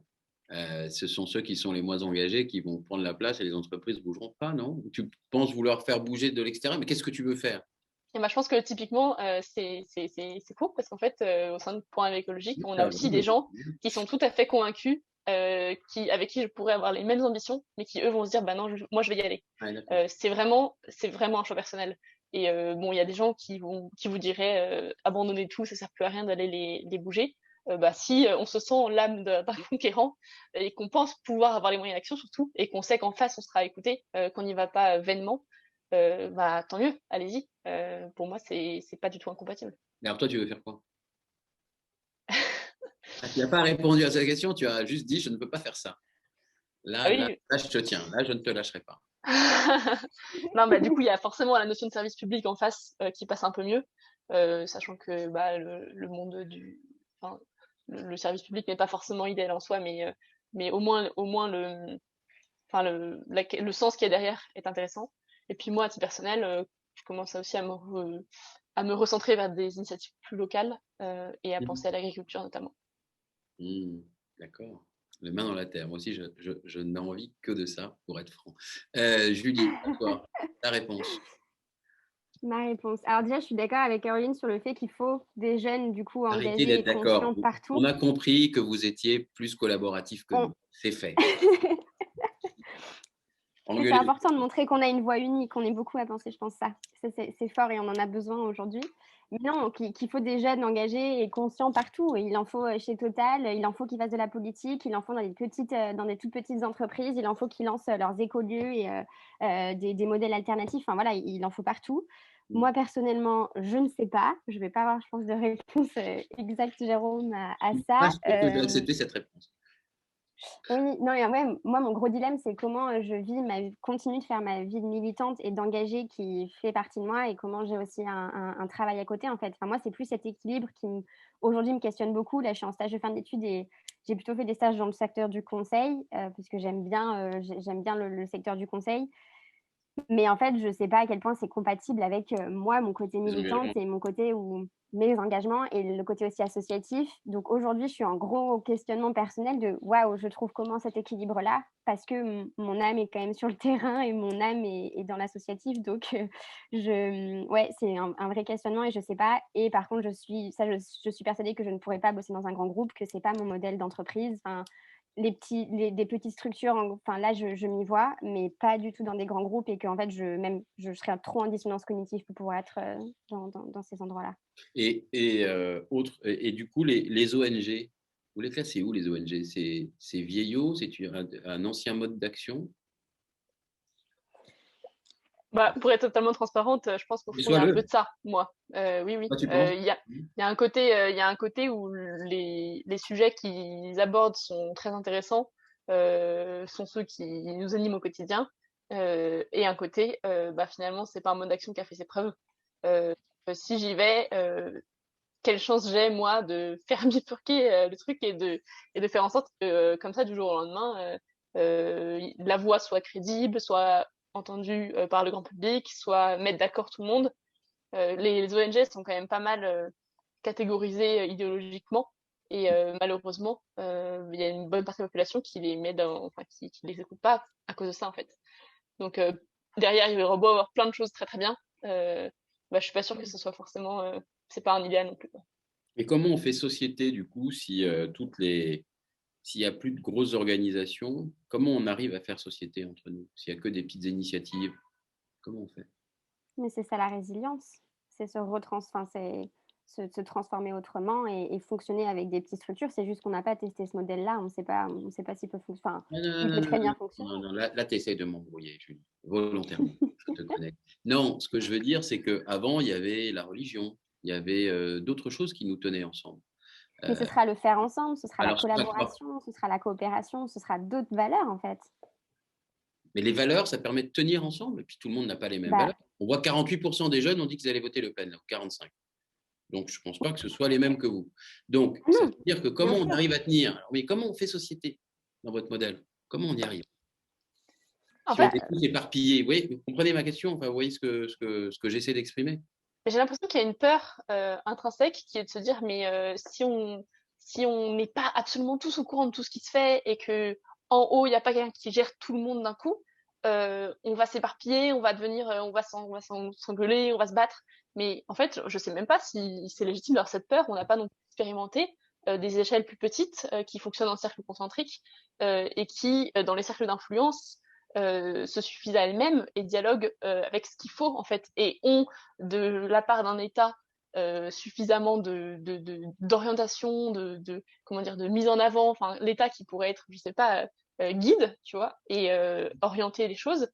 hein, ce sont ceux qui sont les moins engagés qui vont prendre la place et les entreprises ne bougeront pas, non? Tu penses vouloir faire bouger de l'extérieur, mais qu'est-ce que tu veux faire? Et bah, je pense que typiquement, c'est faux parce qu'en fait, au sein de Point écologique, on a Ah, aussi des gens qui sont tout à fait convaincus, avec qui je pourrais avoir les mêmes ambitions, mais qui eux vont se dire, bah non, moi je vais y aller. d'accord. C'est vraiment un choix personnel. Et bon, il y a des gens qui vous diraient, abandonnez tout, ça sert plus à rien d'aller les bouger. Bah si on se sent l'âme d'un conquérant et qu'on pense pouvoir avoir les moyens d'action surtout, et qu'on sait qu'en face on sera écouté, qu'on n'y va pas vainement, bah tant mieux, allez-y. Pour moi, c'est pas du tout incompatible. Mais alors toi, tu veux faire quoi? Tu n'as pas répondu à cette question, tu as juste dit je ne peux pas faire ça. Ah oui. Là, je te tiens, là, je ne te lâcherai pas. Non, bah, du coup, il y a forcément la notion de service public en face qui passe un peu mieux, sachant que bah, le monde enfin, le service public n'est pas forcément idéal en soi, mais au moins le sens qu'il y a derrière est intéressant. Et puis moi, à titre personnel, je commence aussi à me recentrer vers des initiatives plus locales et à penser à l'agriculture notamment. D'accord. Les mains dans la terre. Moi aussi, je n'ai envie que de ça, pour être franc. Julie, à toi, ta réponse. Ma réponse. Alors déjà, je suis d'accord avec Caroline sur le fait qu'il faut des jeunes du coup Arrêtez engagés et d'être d'accord. conscients partout. On a compris que vous étiez plus collaboratif que nous. C'est fait. C'est important de montrer qu'on a une voix unique, on est beaucoup à penser, je pense ça. C'est fort et on en a besoin aujourd'hui. Mais non, qu'il faut des jeunes engagés et conscients partout. Il en faut chez Total, il en faut qu'ils fassent de la politique, il en faut dans des toutes petites entreprises, il en faut qu'ils lancent leurs écolieux et des modèles alternatifs. Enfin voilà, il en faut partout. Moi, personnellement, je ne sais pas. Je ne vais pas avoir, je pense, de réponse exacte, Jérôme, à ça. Je pense que je vais accepter cette réponse. Oui, non, et ouais, moi, mon gros dilemme, c'est comment je continue de faire ma vie de militante et d'engagée qui fait partie de moi et comment j'ai aussi un travail à côté, en fait. Enfin, moi, c'est plus cet équilibre qui, aujourd'hui, me questionne beaucoup. Là, je suis en stage de fin d'études et j'ai plutôt fait des stages dans le secteur du conseil, puisque j'aime bien le secteur du conseil. Mais en fait, je ne sais pas à quel point c'est compatible avec moi, mon côté militante et mon côté où mes engagements et le côté aussi associatif. Donc aujourd'hui, je suis en gros questionnement personnel de waouh, je trouve comment cet équilibre-là, parce que mon âme est quand même sur le terrain et mon âme est dans l'associatif. Donc ouais, c'est un vrai questionnement et je ne sais pas. Et par contre, je suis persuadée que je ne pourrais pas bosser dans un grand groupe, que ce n'est pas mon modèle d'entreprise. Enfin, des petites structures, enfin là je m'y vois, mais pas du tout dans des grands groupes et que en fait je serais trop en dissonance cognitive pour pouvoir être dans ces endroits-là. Et du coup, les ONG, vous les classez où les ONG? C'est vieillot, c'est un ancien mode d'action? Bah, pour être totalement transparente, je pense qu'au fond, il y a un peu de ça, moi. Oui, oui. Toi, tu penses? Il y a un côté où les sujets qu'ils abordent sont très intéressants, sont ceux qui nous animent au quotidien. Et un côté, bah, finalement, c'est pas un mode d'action qui a fait ses preuves. Si j'y vais, quelle chance j'ai, moi, de faire bifurquer le truc et de faire en sorte que, comme ça, du jour au lendemain, la voix soit crédible, soit entendue par le grand public, soit mettre d'accord tout le monde. Les ONG sont quand même pas mal catégorisées idéologiquement. Et malheureusement, il y a une bonne partie de la population qui les qui les écoute pas à cause de ça, en fait. Donc, derrière, il va y avoir plein de choses très très bien. Bah, je suis pas sûre que ce soit forcément, c'est pas un idéal non plus, quoi. Et comment on fait société, du coup, si s'il n'y a plus de grosses organisations, comment on arrive à faire société entre nous? S'il n'y a que des petites initiatives, comment on fait? Mais c'est ça la résilience, c'est c'est se transformer autrement et fonctionner avec des petites structures. C'est juste qu'on n'a pas testé ce modèle-là, on ne sait pas s'il peut fonctionner. Enfin, il peut très bien fonctionner. Non, là tu essaies de m'embrouiller, Julie, volontairement, je te connais. Non, ce que je veux dire, c'est qu'avant, il y avait la religion, il y avait d'autres choses qui nous tenaient ensemble. Mais ce sera le faire ensemble, ce sera la Alors, collaboration, ce sera la coopération, ce sera d'autres valeurs en fait. mais les valeurs, ça permet de tenir ensemble, et puis tout le monde n'a pas les mêmes Bah, valeurs. On voit 48% des jeunes ont dit qu'ils allaient voter Le Pen, là, ou 45. Donc, je ne pense pas que ce soit les mêmes que vous. Donc, ça non, veut dire que comment bien on sûr. arrive à tenir? Alors, mais comment on fait société dans votre modèle? Comment on y arrive? En Si on fait, est tous éparpillés, oui, vous comprenez ma question? Enfin, vous voyez ce que j'essaie d'exprimer? j'ai l'impression qu'il y a une peur intrinsèque qui est de se dire, mais si on n'est pas absolument tous au courant de tout ce qui se fait et que en haut, il n'y a pas quelqu'un qui gère tout le monde d'un coup, on va s'éparpiller, on va devenir, on va s'engueuler, on va se battre. Mais en fait, je sais même pas si c'est légitime d'avoir cette peur. On n'a pas non plus expérimenté des échelles plus petites qui fonctionnent en cercle concentrique et qui, dans les cercles d'influence, se suffisent à elles-mêmes et dialoguent avec ce qu'il faut en fait et ont de la part d'un État suffisamment d'orientation, comment dire, de mise en avant, enfin l'État qui pourrait être, je sais pas, guide, tu vois, et orienter les choses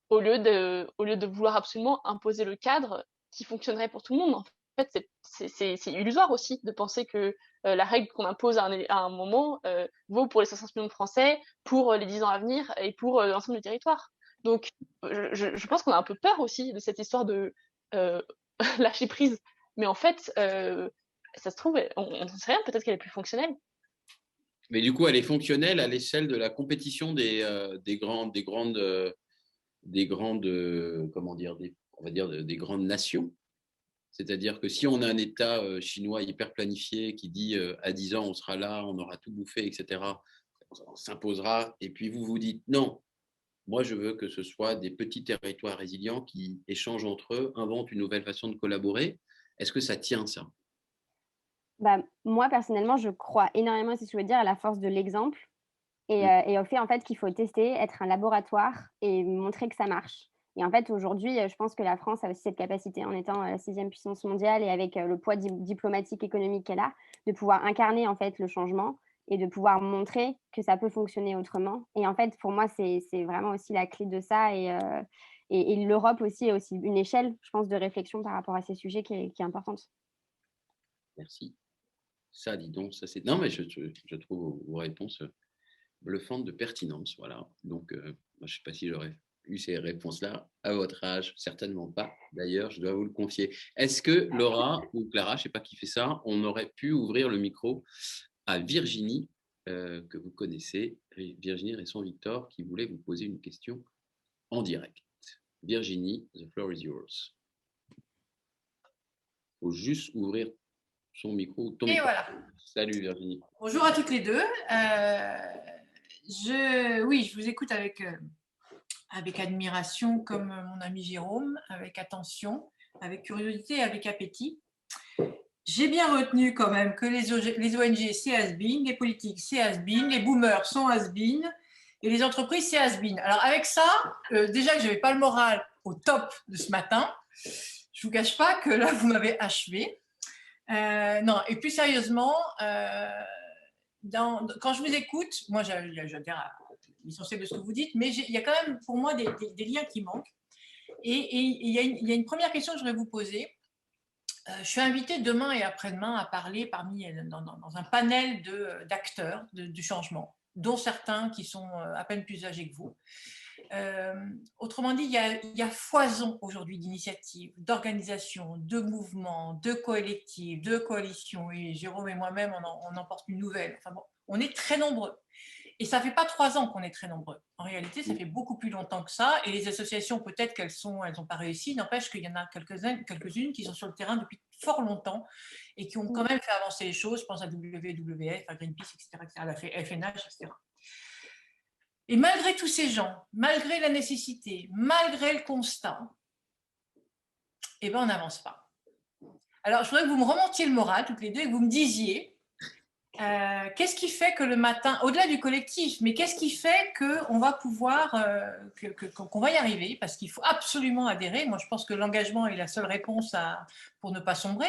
au lieu de vouloir absolument imposer le cadre qui fonctionnerait pour tout le monde. fait, c'est illusoire aussi de penser que la règle qu'on impose à un moment vaut pour les 500 millions de Français, pour les 10 ans à venir et pour l'ensemble du territoire. Donc, je pense qu'on a un peu peur aussi de cette histoire de lâcher prise. Mais en fait, ça se trouve, on n'en sait rien, peut-être qu'elle est plus fonctionnelle. Mais du coup, elle est fonctionnelle à l'échelle de la compétition des grandes, comment dire, on va dire des grandes nations. C'est-à-dire que si on a un État chinois hyper planifié qui dit à 10 ans, on sera là, on aura tout bouffé, etc., on s'imposera. Et puis vous vous dites non, moi je veux que ce soit des petits territoires résilients qui échangent entre eux, inventent une nouvelle façon de collaborer. Est-ce que ça tient, ça? Bah, moi, personnellement, je crois énormément, c'est ce que je veux dire, à la force de l'exemple et au fait, en fait, qu'il faut tester, être un laboratoire et montrer que ça marche. Et en fait, aujourd'hui, je pense que la France a aussi cette capacité, en étant la 6e puissance mondiale et avec le poids diplomatique, économique qu'elle a, de pouvoir incarner en fait le changement et de pouvoir montrer que ça peut fonctionner autrement. Et en fait, pour moi, c'est vraiment aussi la clé de ça. Et l'Europe aussi est aussi une échelle, je pense, de réflexion par rapport à ces sujets qui est importante. Merci. Ça, dis donc, ça c'est. Non, mais je trouve vos réponses bluffantes de pertinence. Voilà. Donc, moi, je ne sais pas si j'aurais eu ces réponses-là à votre âge. Certainement pas. D'ailleurs, je dois vous le confier. Est-ce que Laura ou Clara, je ne sais pas qui fait ça, on aurait pu ouvrir le micro à Virginie, que vous connaissez, Virginie Resson-Victor, qui voulait vous poser une question en direct. Virginie, the floor is yours. Il faut juste ouvrir son micro. Ton Et micro. voilà. Salut Virginie. Bonjour à toutes les deux. Oui, je vous écoute avec admiration, comme mon ami Jérôme, avec attention, avec curiosité et avec appétit. J'ai bien retenu quand même que les ONG, c'est has-been, les politiques, c'est has-been, les boomers sont has-been, et les entreprises, c'est has-been. Alors avec ça, déjà que je n'avais pas le moral au top de ce matin, je ne vous cache pas que là, vous m'avez achevé. Non, et plus sérieusement, quand je vous écoute, moi j'adhère à l'essentiel de ce que vous dites, mais il y a quand même pour moi des liens qui manquent. Et il y a une première question que je voudrais vous poser. Je suis invitée demain et après-demain à parler dans un panel d'acteurs du changement, dont certains qui sont à peine plus âgés que vous. Autrement dit, il y a foison aujourd'hui d'initiatives, d'organisations, de mouvements, de collectifs, de coalitions. Et Jérôme et moi-même, on en porte une nouvelle. Enfin bon, on est très nombreux. Et ça ne fait pas 3 ans qu'on est très nombreux. En réalité, ça fait beaucoup plus longtemps que ça. Et les associations, peut-être qu'elles n'ont pas réussi. N'empêche qu'il y en a quelques-unes qui sont sur le terrain depuis fort longtemps et qui ont quand même fait avancer les choses. Je pense à WWF, à Greenpeace, etc., à la FNH, etc. Et malgré tous ces gens, malgré la nécessité, malgré le constat, eh ben, on n'avance pas. Alors, je voudrais que vous me remontiez le moral, toutes les deux, et que vous me disiez qu'est-ce qui fait que le matin, au-delà du collectif, mais qu'est-ce qui fait qu'on va pouvoir, qu'on va y arriver, parce qu'il faut absolument adhérer. Moi, je pense que l'engagement est la seule réponse pour ne pas sombrer.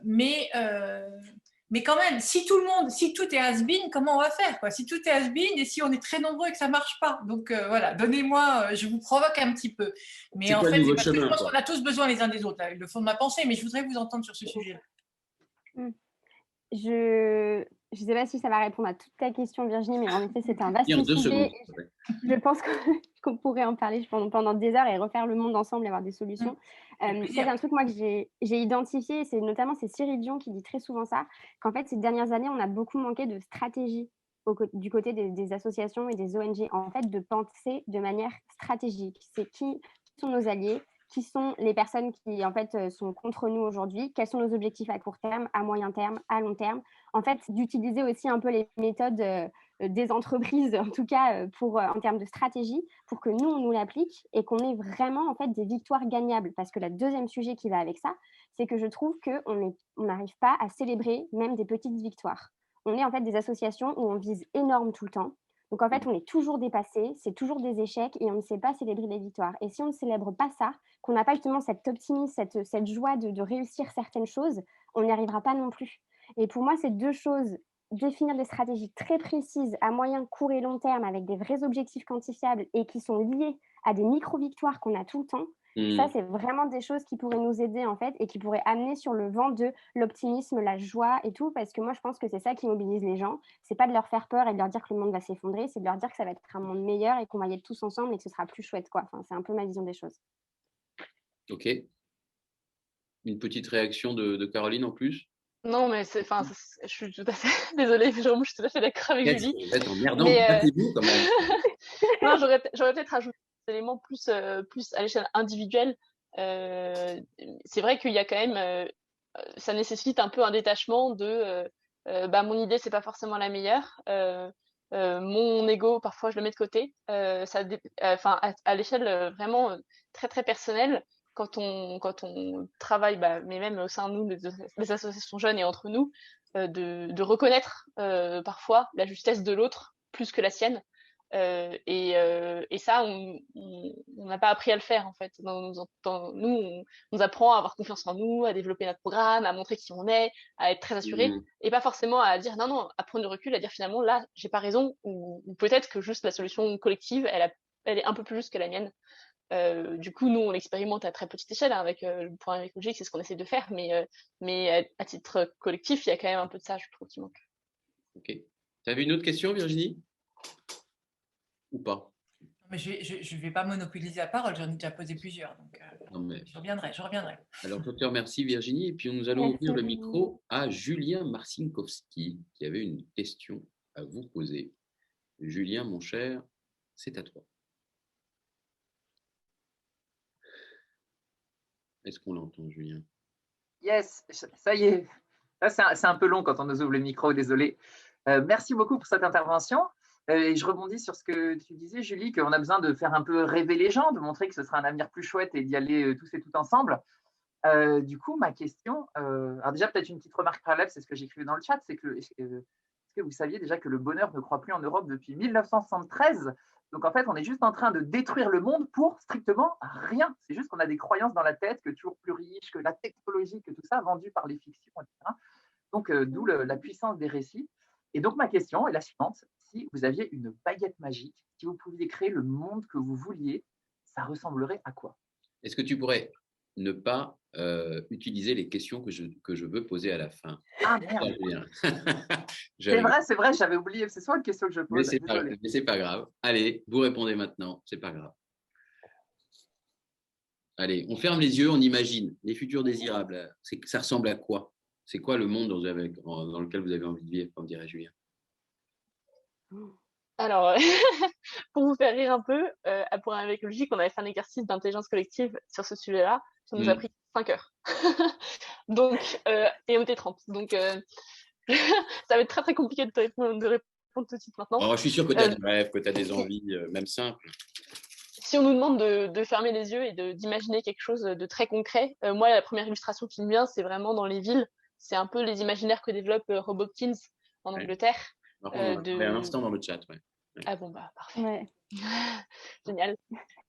Mais quand même, si tout est has-been, comment on va faire, quoi? Si tout est has-been et si on est très nombreux et que ça ne marche pas. Donc voilà, donnez-moi, je vous provoque un petit peu. Mais en fait, c'est parce que je pense qu'on a tous besoin les uns des autres, là, le fond de ma pensée, mais je voudrais vous entendre sur ce sujet-là. Je ne sais pas si ça va répondre à toute ta question, Virginie, mais en effet, c'est un vaste sujet. Je pense qu'on pourrait en parler pendant des heures et refaire le monde ensemble et avoir des solutions. C'est un truc, moi, que j'ai identifié, c'est notamment c'est Cyril Dion qui dit très souvent ça, qu'en fait, ces dernières années, on a beaucoup manqué de stratégie du côté des associations et des ONG, en fait, de penser de manière stratégique. C'est qui sont nos alliés, qui sont les personnes qui, en fait, sont contre nous aujourd'hui, quels sont nos objectifs à court terme, à moyen terme, à long terme. En fait, d'utiliser aussi un peu les méthodes des entreprises, en tout cas en termes de stratégie, pour que nous, on nous l'applique et qu'on ait vraiment en fait, des victoires gagnables. Parce que le deuxième sujet qui va avec ça, c'est que je trouve qu'on n'arrive pas à célébrer même des petites victoires. On est en fait des associations où on vise énorme tout le temps. Donc en fait, on est toujours dépassé, c'est toujours des échecs et on ne sait pas célébrer les victoires. Et si on ne célèbre pas ça, qu'on n'a pas justement cet optimisme, cette joie de réussir certaines choses, on n'y arrivera pas non plus. Et pour moi, ces deux choses, définir des stratégies très précises à moyen, court et long terme avec des vrais objectifs quantifiables et qui sont liés à des micro-victoires qu'on a tout le temps, Ça, c'est vraiment des choses qui pourraient nous aider, en fait, et qui pourraient amener sur le vent de l'optimisme, la joie et tout, parce que moi, je pense que c'est ça qui mobilise les gens. C'est pas de leur faire peur et de leur dire que le monde va s'effondrer, c'est de leur dire que ça va être un monde meilleur et qu'on va y être tous ensemble et que ce sera plus chouette, quoi. Enfin, c'est un peu ma vision des choses. Ok. Une petite réaction de Caroline en plus. Non, mais je suis tout à fait désolée, Jérôme, je suis tout à fait d'accord avec Julie. Vous êtes emmerdant, Mais battez-vous quand même. non, j'aurais peut-être rajouté des éléments plus à l'échelle individuelle. C'est vrai qu'il y a quand même, ça nécessite un peu un détachement de mon idée, c'est pas forcément la meilleure. Mon ego, parfois, je le mets de côté. Enfin, à l'échelle vraiment très très personnelle, quand on travaille, mais même au sein de nous, des associations jeunes et entre nous, de reconnaître parfois la justesse de l'autre plus que la sienne. Et ça, on n'a pas appris à le faire en fait. Nous, on nous apprend à avoir confiance en nous, à développer notre programme, à montrer qui on est, à être très assuré, et pas forcément à dire non, à prendre du recul, à dire finalement là, j'ai pas raison, ou peut-être que juste la solution collective, elle est un peu plus juste que la mienne. Du coup, nous, on l'expérimente à très petite échelle, hein, avec le programme écologique, c'est ce qu'on essaie de faire, mais à titre collectif, il y a quand même un peu de ça, je trouve, qui manque. Ok. Tu avais une autre question, Virginie? Ou pas? Mais je ne vais pas monopoliser la parole, j'en ai déjà posé plusieurs. Donc, Non, mais... je reviendrai. Alors, je te remercie, Virginie. Et puis, nous allons ouvrir le micro à Julien Marcinkowski, qui avait une question à vous poser. Julien, mon cher, c'est à toi. Est-ce qu'on l'entend, Julien? Yes, ça y est. C'est un peu long quand on nous ouvre le micro, désolé. Merci beaucoup pour cette intervention. Et je rebondis sur ce que tu disais, Julie, qu'on a besoin de faire un peu rêver les gens, de montrer que ce sera un avenir plus chouette et d'y aller tous et tout ensemble. Du coup, ma question, alors déjà peut-être une petite remarque préalable, c'est ce que j'écrivais dans le chat, c'est que est-ce que vous saviez déjà que le bonheur ne croît plus en Europe depuis 1973? Donc en fait, on est juste en train de détruire le monde pour strictement rien. C'est juste qu'on a des croyances dans la tête, que toujours plus riche, que la technologie, que tout ça vendu par les fictions, etc. Donc d'où la puissance des récits. Et donc ma question est la suivante. Si vous aviez une baguette magique, si vous pouviez créer le monde que vous vouliez, ça ressemblerait à quoi? Est-ce que tu pourrais ne pas utiliser les questions que je veux poser à la fin? Ah merde. C'est vrai, j'avais oublié. C'est soit une question que je pose. Mais c'est pas grave. Allez, vous répondez maintenant. C'est pas grave. Allez, on ferme les yeux, on imagine les futurs désirables. Ça ressemble à quoi? C'est quoi le monde dans lequel vous avez envie de vivre, comme dirait Julien? Alors, pour vous faire rire un peu, à Pour avec Logique, on avait fait un exercice d'intelligence collective sur ce sujet-là. Ça nous a pris 5 heures. Donc, et on était 30. Donc, ça va être très très compliqué de répondre tout de suite maintenant. Alors, je suis sûr que tu as des rêves, que tu as des envies, même simples. Si on nous demande de fermer les yeux et d'imaginer quelque chose de très concret, moi, la première illustration qui me vient, c'est vraiment dans les villes. C'est un peu les imaginaires que développe Rob Hopkins en Angleterre. On avait un instant dans le chat. Ouais. Ah bon, parfait. Ouais. Génial.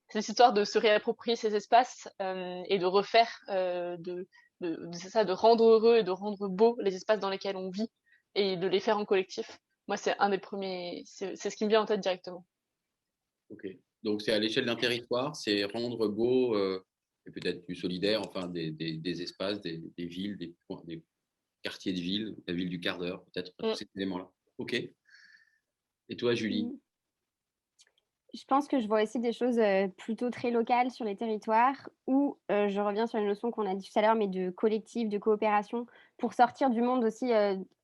C'est cette histoire de se réapproprier ces espaces et de refaire, c'est ça, de rendre heureux et de rendre beaux les espaces dans lesquels on vit et de les faire en collectif. Moi, c'est un des premiers, c'est ce qui me vient en tête directement. Ok. Donc, c'est à l'échelle d'un territoire, c'est rendre beau et peut-être plus solidaire, enfin, des espaces, des villes, des quartiers de ville, la ville du quart d'heure, peut-être, tous ces éléments-là. Ok. Et toi, Julie? Je pense que je vois aussi des choses plutôt très locales sur les territoires où je reviens sur une notion qu'on a dit tout à l'heure, mais de collectif, de coopération, pour sortir du monde aussi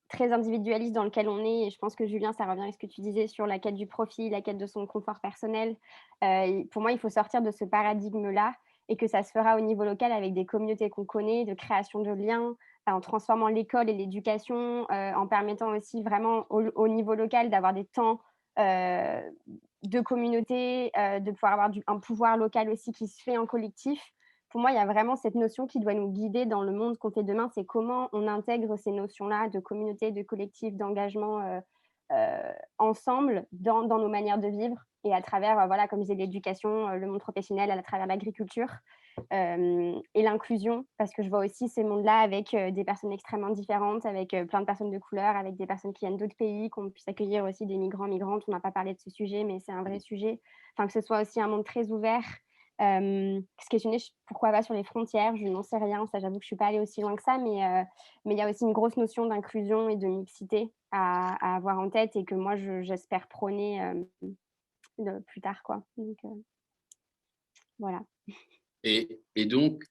très individualiste dans lequel on est. Et je pense que Julien, ça revient à ce que tu disais sur la quête du profit, la quête de son confort personnel. Pour moi, il faut sortir de ce paradigme-là et que ça se fera au niveau local avec des communautés qu'on connaît, de création de liens, en transformant l'école et l'éducation, en permettant aussi vraiment au niveau local d'avoir des temps de communauté, de pouvoir avoir un pouvoir local aussi qui se fait en collectif. Pour moi, il y a vraiment cette notion qui doit nous guider dans le monde qu'on fait demain, c'est comment on intègre ces notions-là de communauté, de collectif, d'engagement ensemble dans nos manières de vivre et à travers, voilà, comme je disais, l'éducation, le monde professionnel, à travers l'agriculture et l'inclusion, parce que je vois aussi ces mondes-là avec des personnes extrêmement différentes, avec plein de personnes de couleur, avec des personnes qui viennent d'autres pays, qu'on puisse accueillir aussi des migrants, migrantes. On n'a pas parlé de ce sujet, mais c'est un vrai sujet. Enfin, que ce soit aussi un monde très ouvert Se questionner pourquoi pas sur les frontières, je n'en sais rien, ça j'avoue que je suis pas allée aussi loin que ça, mais il y a aussi une grosse notion d'inclusion et de mixité à avoir en tête et que moi j'espère prôner plus tard, quoi. Donc voilà. Et donc,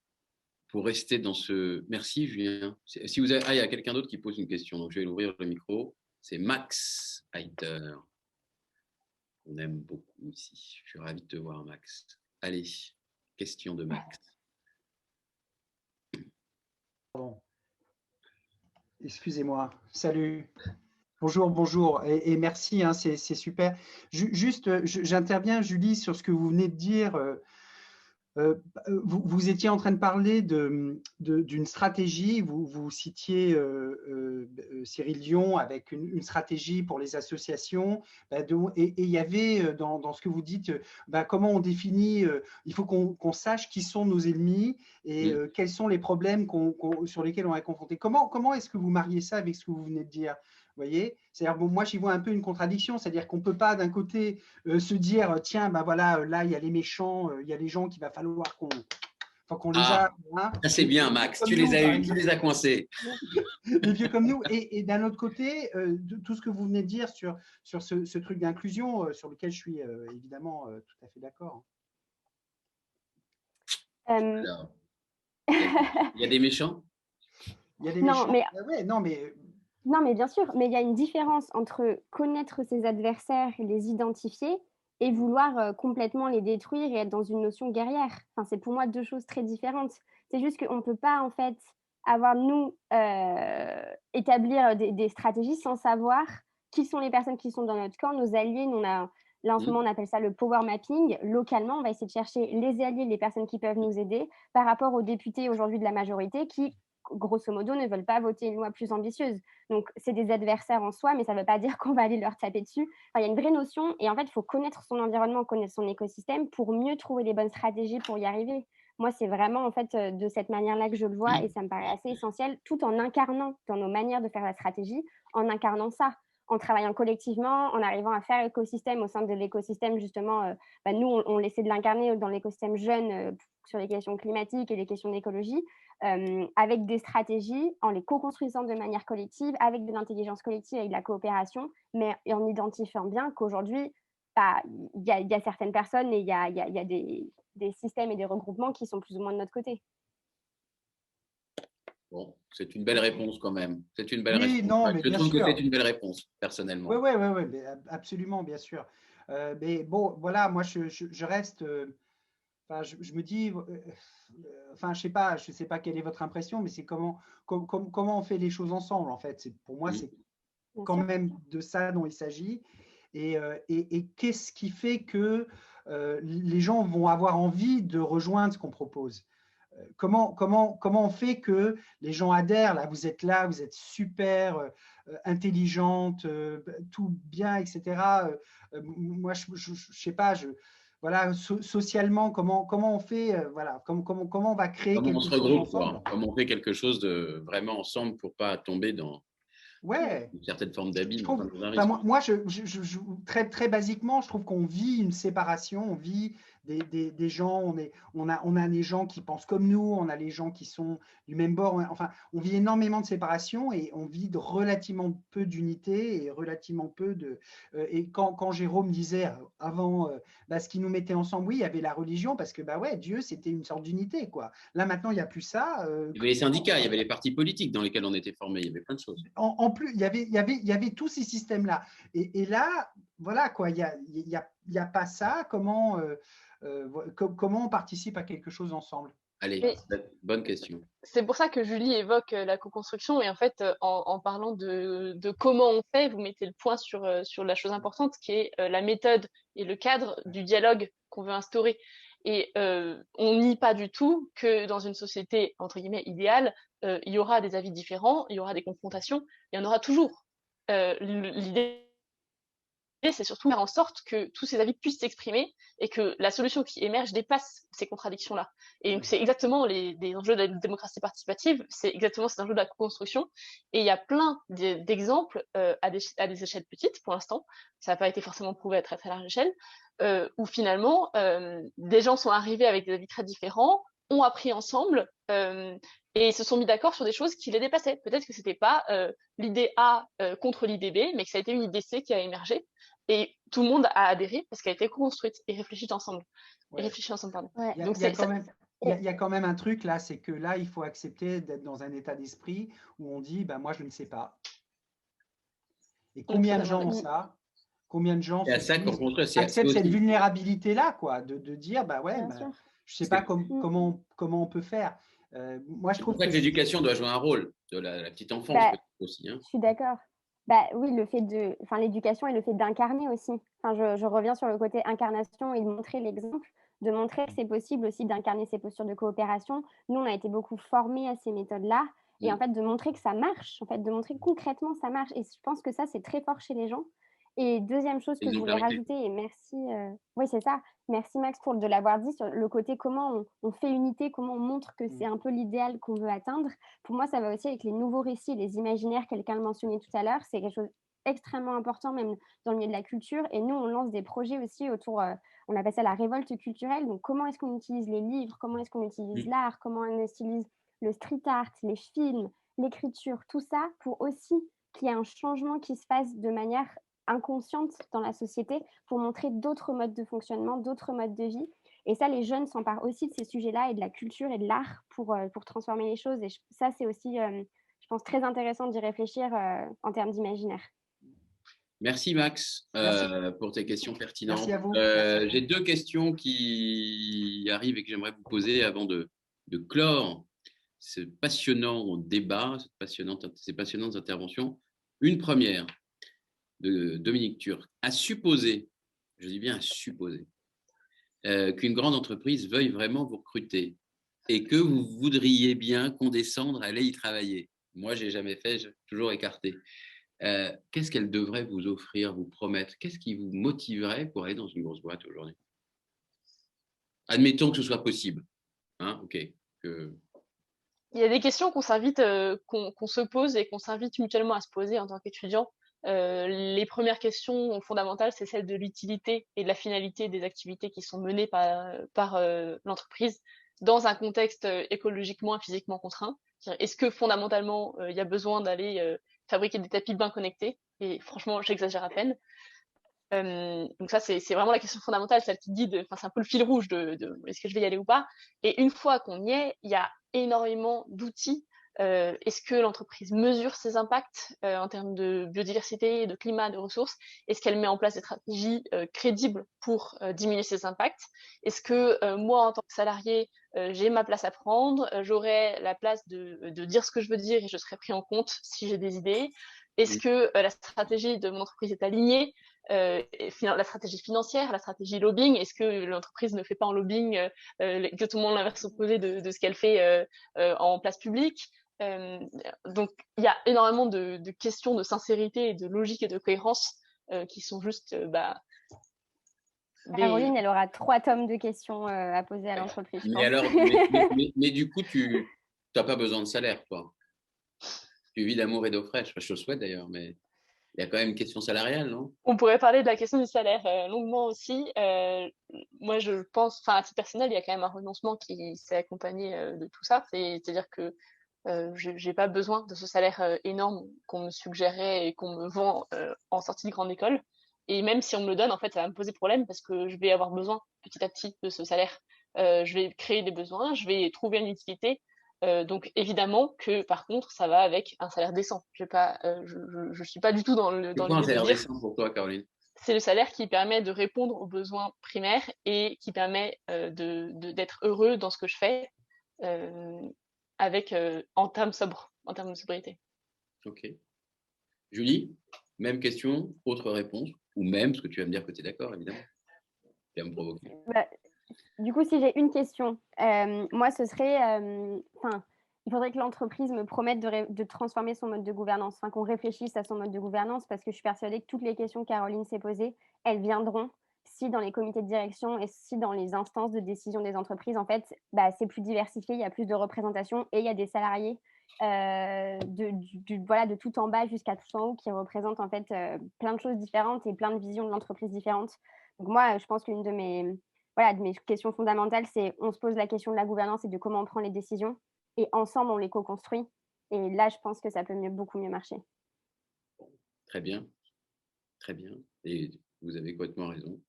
pour rester dans ce… Merci Julien. Si vous avez… Ah, il y a quelqu'un d'autre qui pose une question, donc je vais ouvrir le micro. C'est Max Heiter. On aime beaucoup ici. Je suis ravi de te voir, Max. Allez, question de Max. Pardon. Excusez-moi. Salut. Bonjour, bonjour. Et merci, hein, c'est super. Juste, j'interviens, Julie, sur ce que vous venez de dire. Vous étiez en train de parler d'une stratégie, vous citiez Cyril Dion avec une stratégie pour les associations, et il y avait dans ce que vous dites, comment on définit, il faut qu'on sache qui sont nos ennemis et quels sont les problèmes sur lesquels on est confronté. Comment est-ce que vous mariez ça avec ce que vous venez de dire ? Vous voyez, c'est-à-dire, bon, moi j'y vois un peu une contradiction, c'est-à-dire qu'on ne peut pas d'un côté se dire tiens, voilà, là il y a les méchants, il y a les gens qu'il va falloir qu'on les a. Hein, ça c'est bien, Max, tu les as coincés. Les vieux comme nous. Et d'un autre côté, tout ce que vous venez de dire sur ce truc d'inclusion, sur lequel je suis évidemment tout à fait d'accord. Alors, il y a des méchants. Il y a des méchants. Ouais, non, mais bien sûr, mais il y a une différence entre connaître ses adversaires et les identifier et vouloir complètement les détruire et être dans une notion guerrière. Enfin, c'est pour moi deux choses très différentes. C'est juste qu'on ne peut pas, en fait, établir des stratégies sans savoir qui sont les personnes qui sont dans notre camp, nos alliés. Là, en ce moment, on appelle ça le power mapping. Localement, on va essayer de chercher les alliés, les personnes qui peuvent nous aider par rapport aux députés aujourd'hui de la majorité qui, grosso modo, ne veulent pas voter une loi plus ambitieuse. Donc, c'est des adversaires en soi, mais ça ne veut pas dire qu'on va aller leur taper dessus. Enfin, il y a une vraie notion et en fait, il faut connaître son environnement, connaître son écosystème pour mieux trouver les bonnes stratégies pour y arriver. Moi, c'est vraiment en fait de cette manière-là que je le vois et ça me paraît assez essentiel, tout en incarnant dans nos manières de faire la stratégie, en incarnant ça, en travaillant collectivement, en arrivant à faire écosystème au sein de l'écosystème, justement. Nous, on essaie de l'incarner dans l'écosystème jeune sur les questions climatiques et les questions d'écologie, avec des stratégies, en les co-construisant de manière collective, avec de l'intelligence collective, avec de la coopération, mais en identifiant bien qu'aujourd'hui, il y a certaines personnes et il y a des systèmes et des regroupements qui sont plus ou moins de notre côté. Bon, c'est une belle réponse quand même. C'est une belle réponse. Non, mais je trouve que c'est une belle réponse, personnellement. Oui, absolument, bien sûr. Mais bon, voilà, moi, je reste… je me dis… je sais pas quelle est votre impression, mais c'est comment on fait les choses ensemble, en fait. Pour moi, c'est quand même de ça dont il s'agit. Et qu'est-ce qui fait que les gens vont avoir envie de rejoindre ce qu'on propose ? Comment on fait que les gens adhèrent ? Là, vous êtes super intelligente, tout bien, etc. Moi, je sais pas, voilà, socialement, comment on fait, voilà, comment on va créer comment quelque chose ensemble ? Comment on fait quelque chose de vraiment ensemble pour pas tomber dans une certaine forme d'abîme. Moi, très, très basiquement, je trouve qu'on vit une séparation, on vit des gens, on a les gens qui pensent comme nous, on a les gens qui sont du même bord, enfin, on vit énormément de séparation et on vit de relativement peu d'unité et relativement peu de… et quand Jérôme disait avant, ce qui nous mettait ensemble, oui, il y avait la religion, parce que Dieu, c'était une sorte d'unité, quoi. Là, maintenant, il n'y a plus ça. Il y avait les syndicats, il y avait les partis politiques dans lesquels on était formés, il y avait plein de choses. En plus, il y avait tous ces systèmes-là. Et là, voilà, quoi, il y a pas ça. Comment on participe à quelque chose ensemble ? Allez, bonne question. C'est pour ça que Julie évoque la co-construction et en fait, en parlant de comment on fait, vous mettez le point sur la chose importante qui est la méthode et le cadre du dialogue qu'on veut instaurer. Et on nie pas du tout que dans une société, entre guillemets, idéale, il y aura des avis différents, il y aura des confrontations, il y en aura toujours. L'idée c'est surtout faire en sorte que tous ces avis puissent s'exprimer et que la solution qui émerge dépasse ces contradictions-là. Et donc, c'est exactement des enjeux de la démocratie participative, c'est exactement cet enjeu de la co-construction. Et il y a plein d'exemples à des échelles petites, pour l'instant, ça n'a pas été forcément prouvé à très très large échelle, où finalement, des gens sont arrivés avec des avis très différents, ont appris ensemble et se sont mis d'accord sur des choses qui les dépassaient. Peut-être que c'était pas l'idée A contre l'idée B, mais que ça a été une idée C qui a émergé. Et tout le monde a adhéré parce qu'elle a été construite et réfléchie ensemble. Ouais. Pardon. Ouais. Il y a quand même un truc là, c'est que là, il faut accepter d'être dans un état d'esprit où on dit, bah, moi, je ne sais pas. Et combien de gens ont ça? Combien de gens acceptent cette vulnérabilité-là, quoi, de dire, bah ouais, bah, je ne sais pas comment on peut faire. Moi, je trouve que l'éducation doit jouer un rôle de la petite enfance aussi. Hein. Je suis d'accord. Bah oui, l'éducation et le fait d'incarner aussi. Je reviens sur le côté incarnation et de montrer l'exemple, de montrer que c'est possible aussi d'incarner ces postures de coopération. Nous, on a été beaucoup formés à ces méthodes-là et en fait de montrer que ça marche, en fait de montrer concrètement ça marche. Et je pense que ça, c'est très fort chez les gens. Et deuxième chose que je voulais rajouter, et merci, oui c'est ça, merci Max pour de l'avoir dit sur le côté comment on fait unité, comment on montre que c'est un peu l'idéal qu'on veut atteindre. Pour moi, ça va aussi avec les nouveaux récits, les imaginaires, quelqu'un le mentionnait tout à l'heure, c'est quelque chose extrêmement important même dans le milieu de la culture. Et nous, on lance des projets aussi autour, on appelle ça la révolte culturelle. Donc comment est-ce qu'on utilise les livres, comment est-ce qu'on utilise l'art, comment on utilise le street art, les films, l'écriture, tout ça pour aussi qu'il y ait un changement qui se fasse de manière inconsciente dans la société pour montrer d'autres modes de fonctionnement, d'autres modes de vie. Et ça, les jeunes s'emparent aussi de ces sujets-là et de la culture et de l'art pour transformer les choses. Et ça, c'est aussi, je pense, très intéressant d'y réfléchir en termes d'imaginaire. Merci Max pour tes questions pertinentes. Merci à vous. J'ai deux questions qui arrivent et que j'aimerais vous poser avant de clore ce passionnant débat, ces passionnantes interventions. Une première de Dominique Turc. À supposer, je dis bien à supposer, qu'une grande entreprise veuille vraiment vous recruter et que vous voudriez bien condescendre à aller y travailler. Moi, je n'ai jamais fait, j'ai toujours écarté. Qu'est-ce qu'elle devrait vous offrir, vous promettre? Qu'est-ce qui vous motiverait pour aller dans une grosse boîte aujourd'hui? Admettons que ce soit possible. Hein, ok. Il y a des questions qu'on s'invite, qu'on se pose et qu'on s'invite mutuellement à se poser en tant qu'étudiant. Les premières questions fondamentales, c'est celle de l'utilité et de la finalité des activités qui sont menées par l'entreprise dans un contexte écologiquement et physiquement contraint. Est-ce que fondamentalement, il y a besoin d'aller fabriquer des tapis bien connectés? Et franchement, j'exagère à peine. Donc ça, c'est vraiment la question fondamentale, celle qui guide, c'est un peu le fil rouge de est-ce que je vais y aller ou pas. Et une fois qu'on y est, il y a énormément d'outils. Est-ce que l'entreprise mesure ses impacts en termes de biodiversité, de climat, de ressources? Est-ce qu'elle met en place des stratégies crédibles pour diminuer ses impacts? Est-ce que moi, en tant que salarié, j'ai ma place à prendre, j'aurai la place de dire ce que je veux dire et je serai pris en compte si j'ai des idées? Est-ce que la stratégie de mon entreprise est alignée? La stratégie financière, la stratégie lobbying, est-ce que l'entreprise ne fait pas en lobbying exactement l'inverse opposé de ce qu'elle fait en place publique? Donc, il y a énormément de questions de sincérité et de logique et de cohérence qui sont juste Caroline, elle aura 3 tomes de questions à poser à l'entreprise. Mais du coup, tu n'as pas besoin de salaire, toi. Tu vis d'amour et d'eau fraîche. Enfin, je te le souhaite d'ailleurs, mais il y a quand même une question salariale, non? On pourrait parler de la question du salaire longuement aussi. Moi, je pense, à titre personnel, il y a quand même un renoncement qui s'est accompagné de tout ça. C'est-à-dire que je n'ai pas besoin de ce salaire énorme qu'on me suggérait et qu'on me vend en sortie de grande école. Et même si on me le donne, en fait, ça va me poser problème parce que je vais avoir besoin petit à petit de ce salaire. Je vais créer des besoins, je vais trouver une utilité. Donc évidemment que par contre, ça va avec un salaire décent. Je suis pas du tout dans le C'est quoi un salaire décent pour toi, Caroline? C'est le salaire qui permet de répondre aux besoins primaires et qui permet d'être heureux dans ce que je fais en termes de sobriété. Ok. Julie, même question, autre réponse, ou même, parce que tu vas me dire que tu es d'accord, évidemment. Tu vas me provoquer. Du coup, si j'ai une question, moi, ce serait, il faudrait que l'entreprise me promette de transformer son mode de gouvernance, enfin, qu'on réfléchisse à son mode de gouvernance, parce que je suis persuadée que toutes les questions que Caroline s'est posées, elles viendront si dans les comités de direction et si dans les instances de décision des entreprises, en fait, c'est plus diversifié, il y a plus de représentation et il y a des salariés voilà, de tout en bas jusqu'à tout en haut qui représentent en fait plein de choses différentes et plein de visions de l'entreprise différentes. Donc moi, je pense qu'une de mes questions fondamentales, c'est on se pose la question de la gouvernance et de comment on prend les décisions et ensemble, on les co-construit. Et là, je pense que ça peut beaucoup mieux marcher. Très bien, très bien. Et vous avez complètement raison.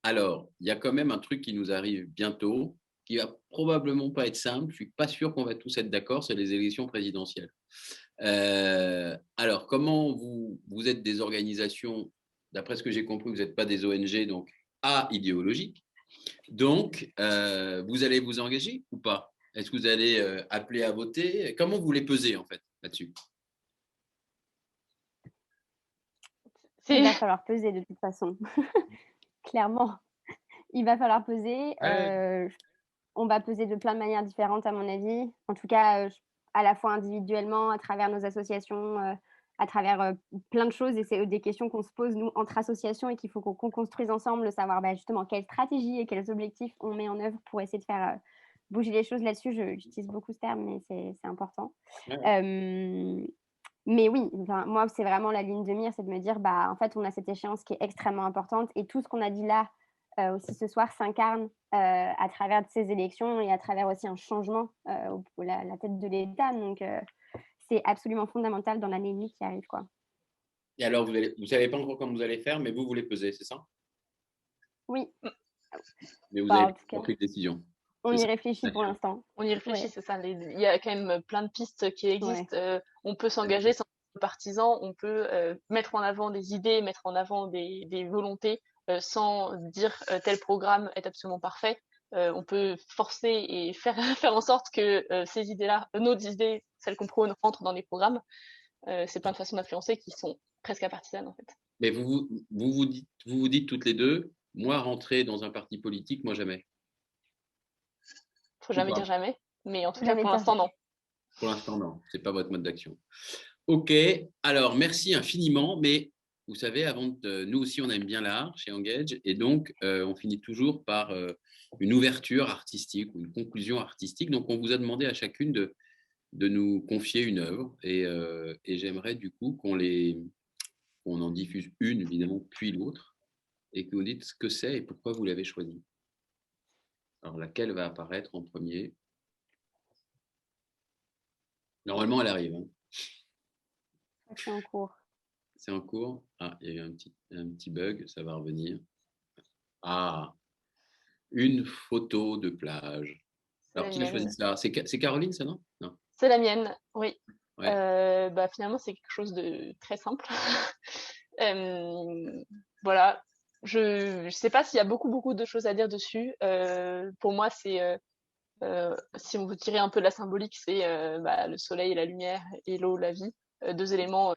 Alors, il y a quand même un truc qui nous arrive bientôt, qui va probablement pas être simple. Je suis pas sûr qu'on va tous être d'accord, c'est les élections présidentielles. Alors, comment vous êtes des organisations, d'après ce que j'ai compris, vous n'êtes pas des ONG, donc idéologiques. Donc, vous allez vous engager ou pas? Est-ce que vous allez appeler à voter? Comment vous les pesez en fait là-dessus? Il va falloir peser de toute façon. Clairement, il va falloir peser. On va peser de plein de manières différentes, à mon avis. En tout cas, à la fois individuellement, à travers nos associations, à travers plein de choses. Et c'est des questions qu'on se pose, nous, entre associations et qu'il faut qu'on construise ensemble, de savoir justement quelle stratégie et quels objectifs on met en œuvre pour essayer de faire bouger les choses là-dessus. J'utilise beaucoup ce terme, mais c'est important. Mais oui, moi, c'est vraiment la ligne de mire, c'est de me dire, en fait, on a cette échéance qui est extrêmement importante et tout ce qu'on a dit là aussi ce soir s'incarne à travers ces élections et à travers aussi un changement la tête de l'État. Donc, c'est absolument fondamental dans l'année et demie qui arrive, quoi. Et alors, vous ne savez pas encore comment vous allez faire, mais vous voulez peser, c'est ça? Oui. Mais vous avez pas pris de décision. On y réfléchit pour l'instant. On y réfléchit, c'est ça. Il y a quand même plein de pistes qui existent. On peut s'engager sans être partisan, on peut mettre en avant des idées, mettre en avant des volontés sans dire tel programme est absolument parfait. On peut forcer et faire en sorte que ces idées-là, nos idées, celles qu'on prône, rentrent dans les programmes. C'est plein de façons d'influencer qui sont presque partisanes en fait. Mais vous dites toutes les deux, moi rentrer dans un parti politique, moi jamais. Faut jamais dire jamais, mais en tout cas pour l'instant non. Pour l'instant non, c'est pas votre mode d'action. Ok, alors merci infiniment, mais vous savez, nous aussi on aime bien l'art chez Engage et donc on finit toujours par une ouverture artistique ou une conclusion artistique. Donc on vous a demandé à chacune de nous confier une œuvre et j'aimerais du coup qu'on en diffuse une évidemment puis l'autre et que vous dites ce que c'est et pourquoi vous l'avez choisi. Alors, laquelle va apparaître en premier? Normalement, elle arrive. C'est en cours. C'est en cours? Ah, il y a eu un petit bug, ça va revenir. Ah, une photo de plage. Alors, qui a choisi ça? C'est Caroline, ça, non? Non. C'est la mienne, oui. Ouais. Finalement, c'est quelque chose de très simple. Voilà. Je sais pas s'il y a beaucoup de choses à dire dessus. Pour moi, c'est si on veut tirer un peu de la symbolique, c'est le soleil et la lumière et l'eau, la vie, deux éléments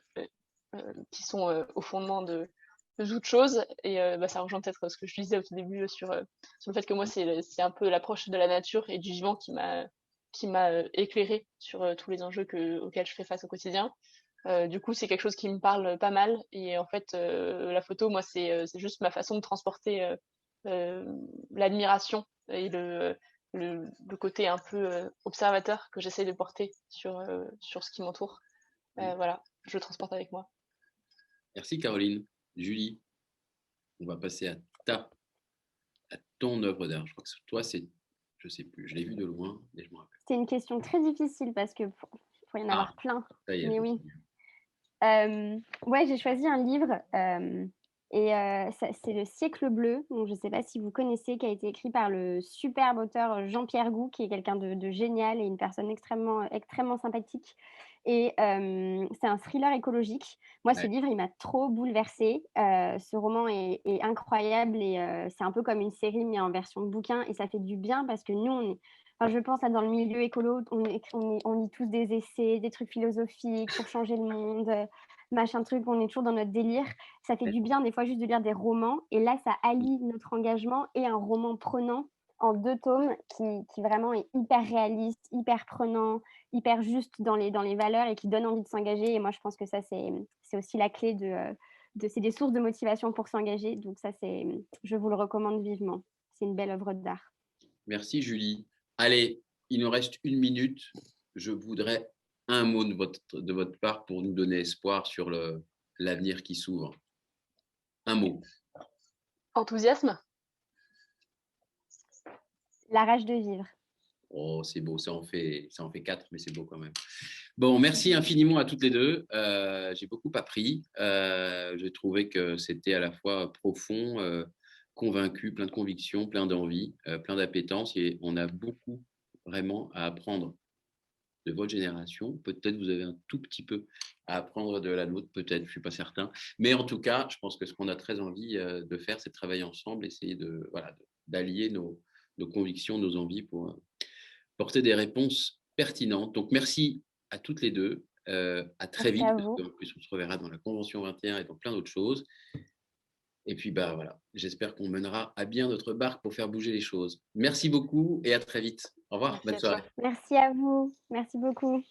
qui sont au fondement de toute chose. Et ça rejoint peut-être ce que je disais au tout début sur le fait que moi, c'est un peu l'approche de la nature et du vivant qui m'a éclairée sur tous les enjeux auxquels je fais face au quotidien. Du coup, c'est quelque chose qui me parle pas mal. Et en fait, la photo, moi, c'est juste ma façon de transporter l'admiration et le côté un peu observateur que j'essaie de porter sur ce qui m'entoure. Voilà, je le transporte avec moi. Merci Caroline. Julie, on va passer à ton œuvre d'art. Je crois que toi, je sais plus, je l'ai vu de loin, mais je me rappelle. C'est une question très difficile parce que faut y en avoir plein. Ça y est, mais oui. J'ai choisi un livre c'est Le Siècle bleu. Donc, je ne sais pas si vous connaissez, qui a été écrit par le superbe auteur Jean-Pierre Gou, qui est quelqu'un de génial et une personne extrêmement, extrêmement sympathique. Et c'est un thriller écologique. Moi, ce livre, il m'a trop bouleversée. Ce roman est incroyable et c'est un peu comme une série, mais en version de bouquin. Et ça fait du bien parce que nous, je pense, là, dans le milieu écolo, on lit tous des essais, des trucs philosophiques pour changer le monde, machin truc, on est toujours dans notre délire. Ça fait du bien, des fois, juste de lire des romans. Et là, ça allie notre engagement et un roman prenant en 2 tomes qui vraiment est hyper réaliste, hyper prenant, hyper juste dans les valeurs et qui donne envie de s'engager. Et moi, je pense que ça, c'est aussi la clé c'est des sources de motivation pour s'engager. Donc ça, je vous le recommande vivement. C'est une belle œuvre d'art. Merci Julie. Allez, il nous reste 1 minute. Je voudrais un mot de votre part pour nous donner espoir sur l'avenir qui s'ouvre. Un mot. Enthousiasme. La rage de vivre. Oh, c'est beau, ça en fait 4, mais c'est beau quand même. Bon, merci infiniment à toutes les deux. J'ai beaucoup appris. J'ai trouvé que c'était à la fois profond, convaincu, plein de convictions, plein d'envie, plein d'appétence. Et on a beaucoup vraiment à apprendre de votre génération. Peut-être vous avez un tout petit peu à apprendre de la nôtre, peut-être, je ne suis pas certain. Mais en tout cas, je pense que ce qu'on a très envie de faire, c'est de travailler ensemble, essayer d'allier nos convictions, nos envies pour porter des réponses pertinentes. Donc, merci à toutes les deux. À très vite, parce qu'en plus, on se reverra dans la Convention 21 et dans plein d'autres choses. Et puis, voilà, j'espère qu'on mènera à bien notre barque pour faire bouger les choses. Merci beaucoup et à très vite. Au revoir, bonne soirée. Merci à vous. Merci beaucoup.